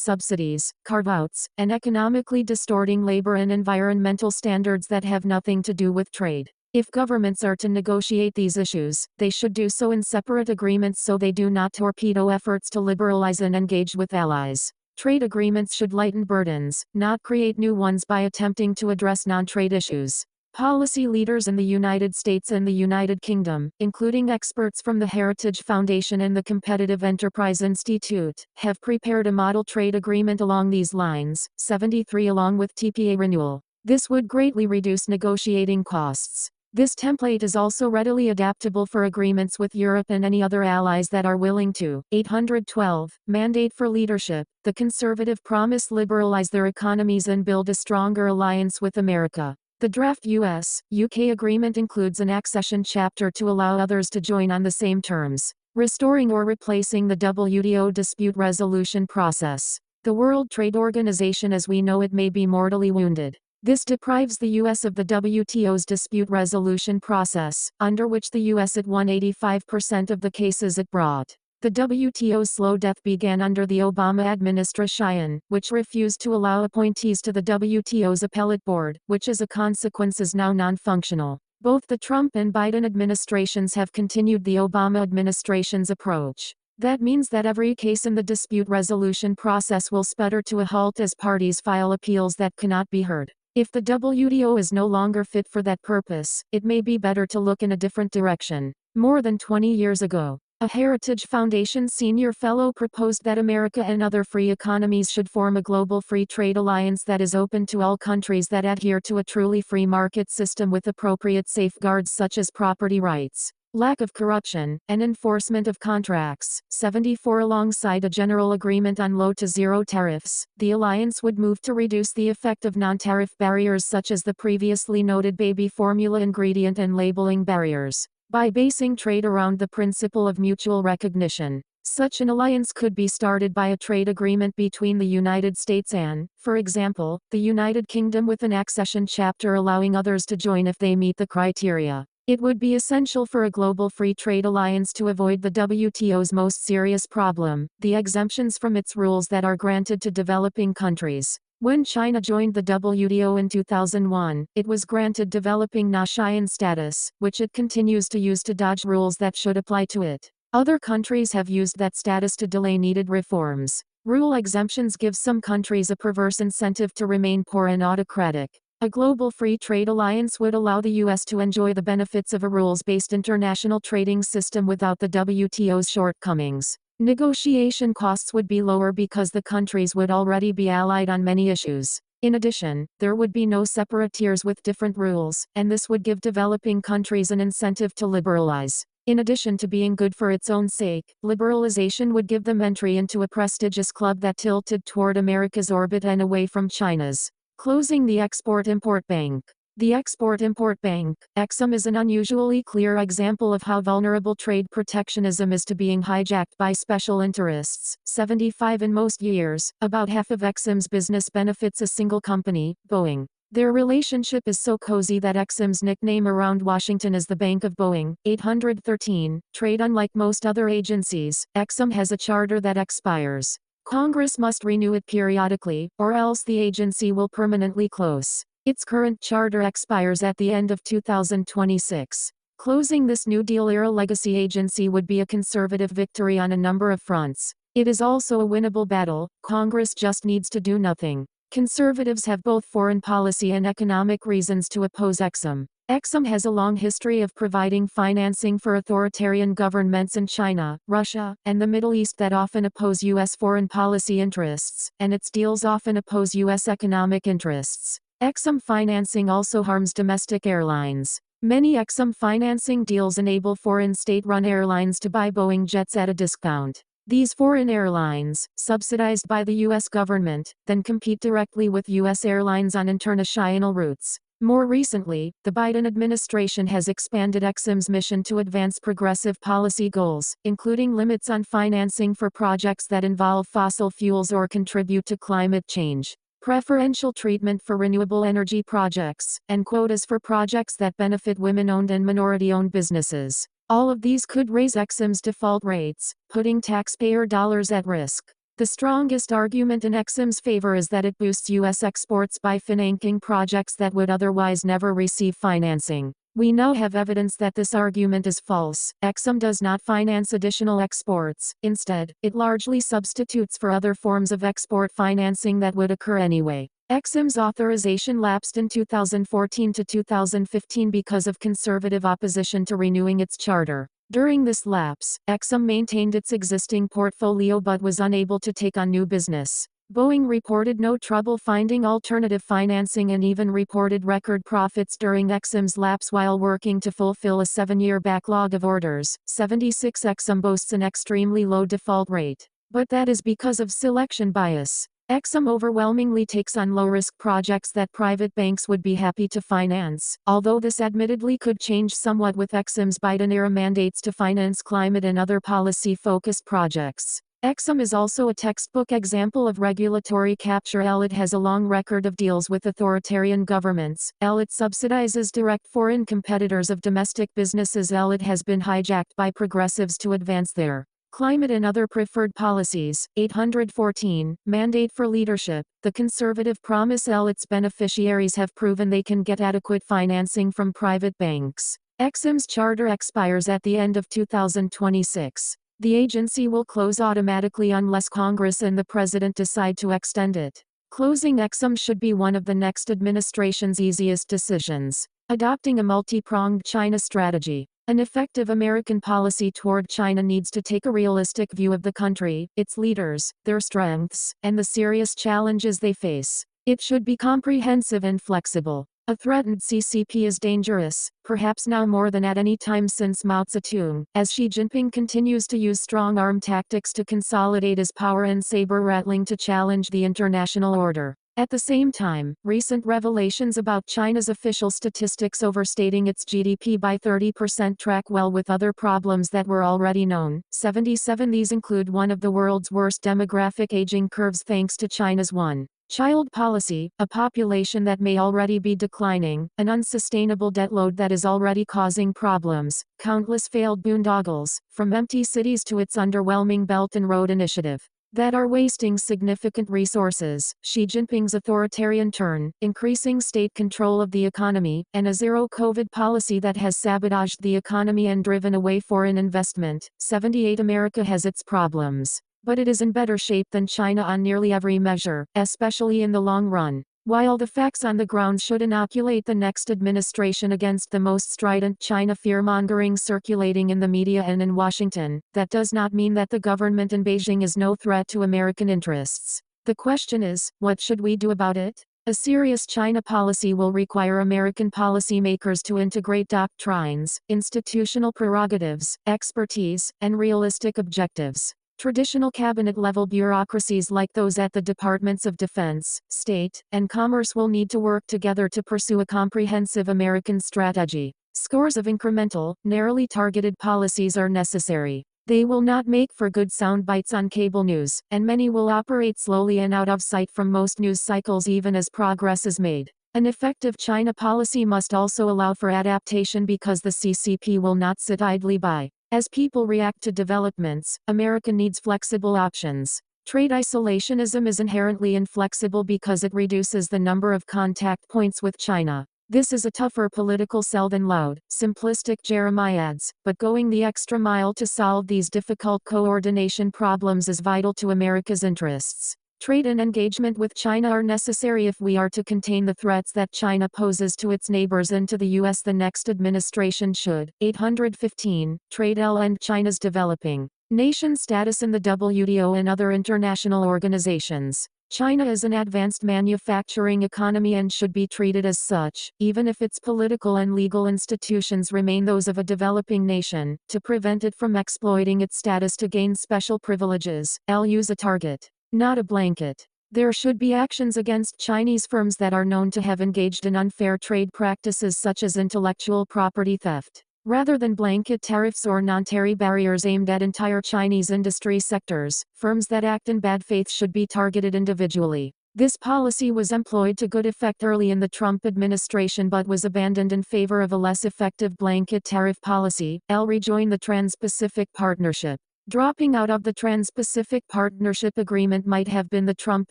subsidies, carve-outs, and economically distorting labor and environmental standards that have nothing to do with trade. If governments are to negotiate these issues, they should do so in separate agreements so they do not torpedo efforts to liberalize and engage with allies. Trade agreements should lighten burdens, not create new ones by attempting to address non-trade issues. Policy leaders in the United States and the United Kingdom, including experts from the Heritage Foundation and the Competitive Enterprise Institute, have prepared a model trade agreement along these lines, 73 along with TPA renewal. This would greatly reduce negotiating costs. This template is also readily adaptable for agreements with Europe and any other allies that are willing to. 812. Mandate for leadership. The conservative promise liberalize their economies and build a stronger alliance with America. The draft US-UK agreement includes an accession chapter to allow others to join on the same terms, restoring or replacing the WTO dispute resolution process. The World Trade Organization as we know it may be mortally wounded. This deprives the U.S. of the WTO's dispute resolution process, under which the U.S. had won 85% of the cases it brought. The WTO's slow death began under the Obama administration, which refused to allow appointees to the WTO's appellate board, which as a consequence is now non-functional. Both the Trump and Biden administrations have continued the Obama administration's approach. That means that every case in the dispute resolution process will sputter to a halt as parties file appeals that cannot be heard. If the WTO is no longer fit for that purpose, it may be better to look in a different direction. More than 20 years ago, a Heritage Foundation senior fellow proposed that America and other free economies should form a global free trade alliance that is open to all countries that adhere to a truly free market system with appropriate safeguards such as property rights, lack of corruption, and enforcement of contracts. 74 Alongside a general agreement on low to zero tariffs, the alliance would move to reduce the effect of non-tariff barriers such as the previously noted baby formula ingredient and labeling barriers, by basing trade around the principle of mutual recognition. Such an alliance could be started by a trade agreement between the United States and, for example, the United Kingdom with an accession chapter allowing others to join if they meet the criteria. It would be essential for a global free trade alliance to avoid the WTO's most serious problem, the exemptions from its rules that are granted to developing countries. When China joined the WTO in 2001, it was granted developing nation status, which it continues to use to dodge rules that should apply to it. Other countries have used that status to delay needed reforms. Rule exemptions give some countries a perverse incentive to remain poor and autocratic. A global free trade alliance would allow the U.S. to enjoy the benefits of a rules-based international trading system without the WTO's shortcomings. Negotiation costs would be lower because the countries would already be allied on many issues. In addition, there would be no separate tiers with different rules, and this would give developing countries an incentive to liberalize. In addition to being good for its own sake, liberalization would give them entry into a prestigious club that tilted toward America's orbit and away from China's. Closing the Export-Import Bank. The Export-Import Bank, EXIM, is an unusually clear example of how vulnerable trade protectionism is to being hijacked by special interests. 75 in most years, about half of EXIM's business benefits a single company, Boeing. Their relationship is so cozy that EXIM's nickname around Washington is the Bank of Boeing. 813. Trade. Unlike most other agencies, EXIM has a charter that expires. Congress must renew it periodically, or else the agency will permanently close. Its current charter expires at the end of 2026. Closing this New Deal-era legacy agency would be a conservative victory on a number of fronts. It is also a winnable battle. Congress just needs to do nothing. Conservatives have both foreign policy and economic reasons to oppose EXIM. EXIM has a long history of providing financing for authoritarian governments in China, Russia, and the Middle East that often oppose U.S. foreign policy interests, and its deals often oppose U.S. economic interests. EXIM financing also harms domestic airlines. Many EXIM financing deals enable foreign state-run airlines to buy Boeing jets at a discount. These foreign airlines, subsidized by the U.S. government, then compete directly with U.S. airlines on international routes. More recently, the Biden administration has expanded EXIM's mission to advance progressive policy goals, including limits on financing for projects that involve fossil fuels or contribute to climate change, preferential treatment for renewable energy projects, and quotas for projects that benefit women-owned and minority-owned businesses. All of these could raise EXIM's default rates, putting taxpayer dollars at risk. The strongest argument in EXIM's favor is that it boosts U.S. exports by financing projects that would otherwise never receive financing. We now have evidence that this argument is false. EXIM does not finance additional exports. Instead, it largely substitutes for other forms of export financing that would occur anyway. EXIM's authorization lapsed in 2014 to 2015 because of conservative opposition to renewing its charter. During this lapse, EXIM maintained its existing portfolio but was unable to take on new business. Boeing reported no trouble finding alternative financing and even reported record profits during EXIM's lapse while working to fulfill a 7-year backlog of orders. 76 EXIM boasts an extremely low default rate. But that is because of selection bias. Exim overwhelmingly takes on low-risk projects that private banks would be happy to finance, although this admittedly could change somewhat with Exim's Biden-era mandates to finance climate and other policy-focused projects. Exim is also a textbook example of regulatory capture. It has a long record of deals with authoritarian governments. It subsidizes direct foreign competitors of domestic businesses. It has been hijacked by progressives to advance their climate and other preferred policies. 814. Mandate for leadership. The conservative promise. Its beneficiaries have proven they can get adequate financing from private banks. Exim's charter expires at the end of 2026. The agency will close automatically unless Congress and the President decide to extend it. Closing Exim should be one of the next administration's easiest decisions. Adopting a multi-pronged China strategy. An effective American policy toward China needs to take a realistic view of the country, its leaders, their strengths, and the serious challenges they face. It should be comprehensive and flexible. A threatened CCP is dangerous, perhaps now more than at any time since Mao Zedong, as Xi Jinping continues to use strong-arm tactics to consolidate his power and saber-rattling to challenge the international order. At the same time, recent revelations about China's official statistics overstating its GDP by 30% track well with other problems that were already known. 77. These include one of the world's worst demographic aging curves thanks to China's one-child policy, a population that may already be declining, an unsustainable debt load that is already causing problems, countless failed boondoggles, from empty cities to its underwhelming Belt and Road Initiative, that are wasting significant resources, Xi Jinping's authoritarian turn, increasing state control of the economy, and a zero-COVID policy that has sabotaged the economy and driven away foreign investment. 78. America has its problems, but it is in better shape than China on nearly every measure, especially in the long run. While the facts on the ground should inoculate the next administration against the most strident China fear-mongering circulating in the media and in Washington, that does not mean that the government in Beijing is no threat to American interests. The question is, what should we do about it? A serious China policy will require American policymakers to integrate doctrines, institutional prerogatives, expertise, and realistic objectives. Traditional cabinet-level bureaucracies like those at the Departments of Defense, State, and Commerce will need to work together to pursue a comprehensive American strategy. Scores of incremental, narrowly targeted policies are necessary. They will not make for good sound bites on cable news, and many will operate slowly and out of sight from most news cycles even as progress is made. An effective China policy must also allow for adaptation because the CCP will not sit idly by. As people react to developments, America needs flexible options. Trade isolationism is inherently inflexible because it reduces the number of contact points with China. This is a tougher political sell than loud, simplistic jeremiads, but going the extra mile to solve these difficult coordination problems is vital to America's interests. Trade and engagement with China are necessary if we are to contain the threats that China poses to its neighbors and to the U.S. The next administration should. 815. Trade and China's developing nation status in the WTO and other international organizations. China is an advanced manufacturing economy and should be treated as such, even if its political and legal institutions remain those of a developing nation, to prevent it from exploiting its status to gain special privileges. Use a target, not a blanket. There should be actions against Chinese firms that are known to have engaged in unfair trade practices such as intellectual property theft. Rather than blanket tariffs or non-tariff barriers aimed at entire Chinese industry sectors, firms that act in bad faith should be targeted individually. This policy was employed to good effect early in the Trump administration but was abandoned in favor of a less effective blanket tariff policy. Rejoin the Trans-Pacific Partnership. Dropping out of the Trans-Pacific Partnership Agreement might have been the Trump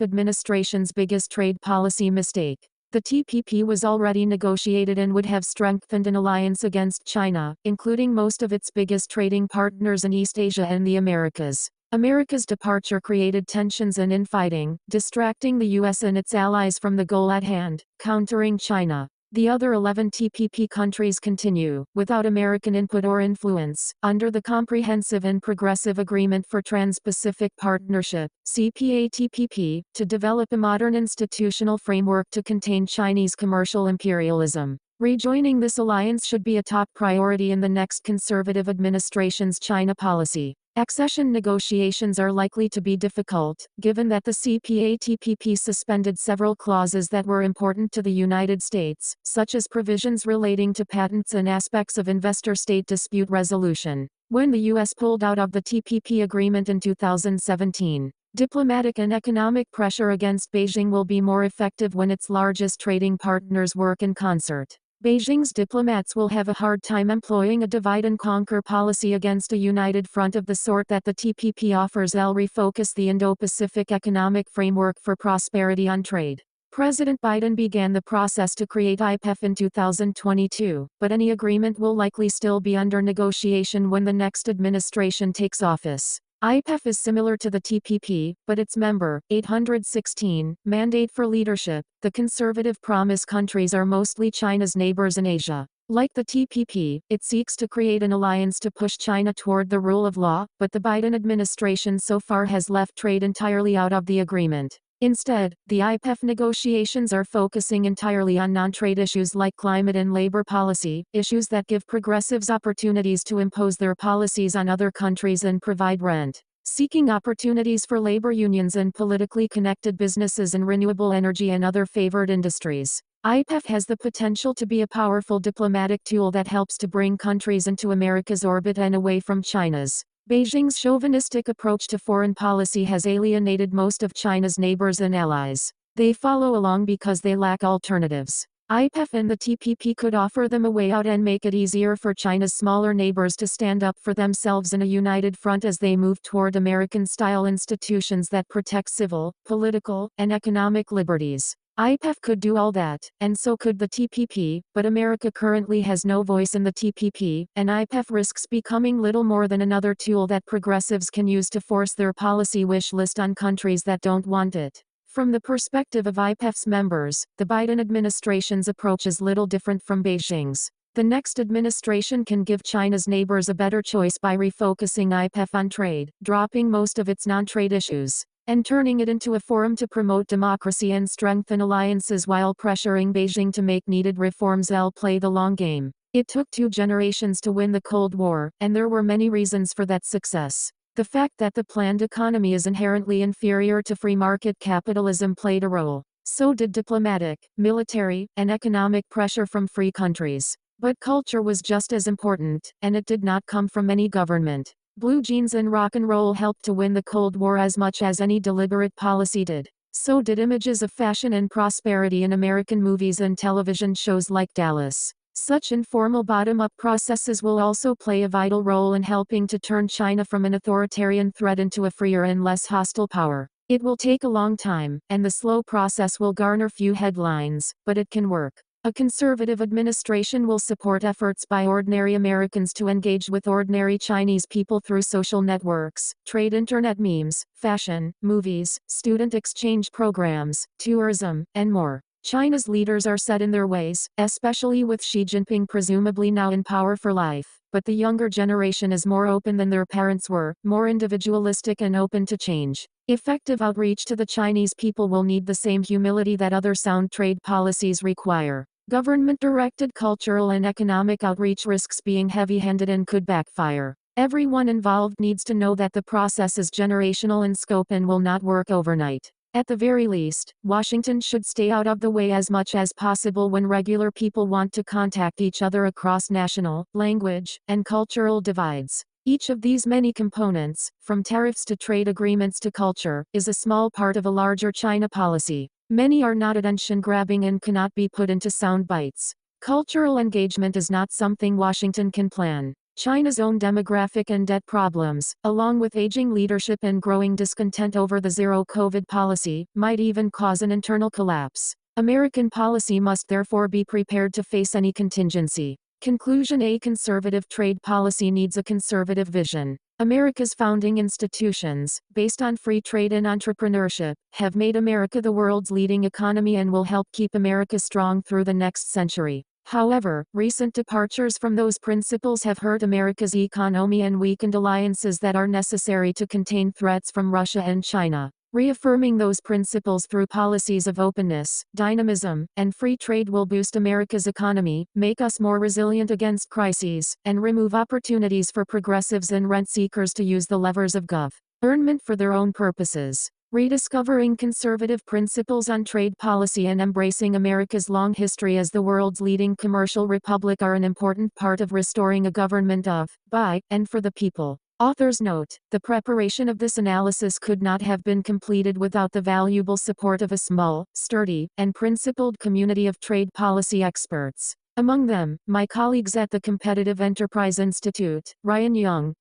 administration's biggest trade policy mistake. The TPP was already negotiated and would have strengthened an alliance against China, including most of its biggest trading partners in East Asia and the Americas. America's departure created tensions and infighting, distracting the U.S. and its allies from the goal at hand, countering China. The other 11 TPP countries continue, without American input or influence, under the Comprehensive and Progressive Agreement for Trans-Pacific Partnership, CPA-TPP, to develop a modern institutional framework to contain Chinese commercial imperialism. Rejoining this alliance should be a top priority in the next conservative administration's China policy. Accession negotiations are likely to be difficult, given that the CPA-TPP suspended several clauses that were important to the United States, such as provisions relating to patents and aspects of investor-state dispute resolution. When the U.S. pulled out of the TPP agreement in 2017, diplomatic and economic pressure against Beijing will be more effective when its largest trading partners work in concert. Beijing's diplomats will have a hard time employing a divide-and-conquer policy against a united front of the sort that the TPP offers. They'll refocus the Indo-Pacific economic framework for prosperity on trade. President Biden began the process to create IPEF in 2022, but any agreement will likely still be under negotiation when the next administration takes office. IPEF is similar to the TPP, but its member, 816, mandate for leadership. The conservative promise countries are mostly China's neighbors in Asia. Like the TPP, it seeks to create an alliance to push China toward the rule of law, but the Biden administration so far has left trade entirely out of the agreement. Instead, the IPEF negotiations are focusing entirely on non-trade issues like climate and labor policy, issues that give progressives opportunities to impose their policies on other countries and provide rent-seeking opportunities for labor unions and politically connected businesses in renewable energy and other favored industries. IPEF has the potential to be a powerful diplomatic tool that helps to bring countries into America's orbit and away from China's. Beijing's chauvinistic approach to foreign policy has alienated most of China's neighbors and allies. They follow along because they lack alternatives. IPEF and the TPP could offer them a way out and make it easier for China's smaller neighbors to stand up for themselves in a united front as they move toward American-style institutions that protect civil, political, and economic liberties. IPEF could do all that, and so could the TPP, but America currently has no voice in the TPP, and IPEF risks becoming little more than another tool that progressives can use to force their policy wish list on countries that don't want it. From the perspective of IPEF's members, the Biden administration's approach is little different from Beijing's. The next administration can give China's neighbors a better choice by refocusing IPEF on trade, dropping most of its non-trade issues, and turning it into a forum to promote democracy and strengthen alliances while pressuring Beijing to make needed reforms. They'll play the long game. It took 2 generations to win the Cold War, and there were many reasons for that success. The fact that the planned economy is inherently inferior to free market capitalism played a role. So did diplomatic, military, and economic pressure from free countries. But culture was just as important, and it did not come from any government. Blue jeans and rock and roll helped to win the Cold War as much as any deliberate policy did. So did images of fashion and prosperity in American movies and television shows like Dallas. Such informal bottom-up processes will also play a vital role in helping to turn China from an authoritarian threat into a freer and less hostile power. It will take a long time, and the slow process will garner few headlines, but it can work. A conservative administration will support efforts by ordinary Americans to engage with ordinary Chinese people through social networks, trade internet memes, fashion, movies, student exchange programs, tourism, and more. China's leaders are set in their ways, especially with Xi Jinping presumably now in power for life, but the younger generation is more open than their parents were, more individualistic and open to change. Effective outreach to the Chinese people will need the same humility that other sound trade policies require. Government-directed cultural and economic outreach risks being heavy-handed and could backfire. Everyone involved needs to know that the process is generational in scope and will not work overnight. At the very least, Washington should stay out of the way as much as possible when regular people want to contact each other across national, language, and cultural divides. Each of these many components, from tariffs to trade agreements to culture, is a small part of a larger China policy. Many are not attention-grabbing and cannot be put into sound bites. Cultural engagement is not something Washington can plan. China's own demographic and debt problems, along with aging leadership and growing discontent over the zero-COVID policy, might even cause an internal collapse. American policy must therefore be prepared to face any contingency. Conclusion: a conservative trade policy needs a conservative vision. America's founding institutions, based on free trade and entrepreneurship, have made America the world's leading economy and will help keep America strong through the next century. However, recent departures from those principles have hurt America's economy and weakened alliances that are necessary to contain threats from Russia and China. Reaffirming those principles through policies of openness, dynamism, and free trade will boost America's economy, make us more resilient against crises, and remove opportunities for progressives and rent-seekers to use the levers of government for their own purposes. Rediscovering conservative principles on trade policy and embracing America's long history as the world's leading commercial republic are an important part of restoring a government of, by, and for the people. Authors note, the preparation of this analysis could not have been completed without the valuable support of a small, sturdy, and principled community of trade policy experts. Among them, my colleagues at the Competitive Enterprise Institute, Ryan Young,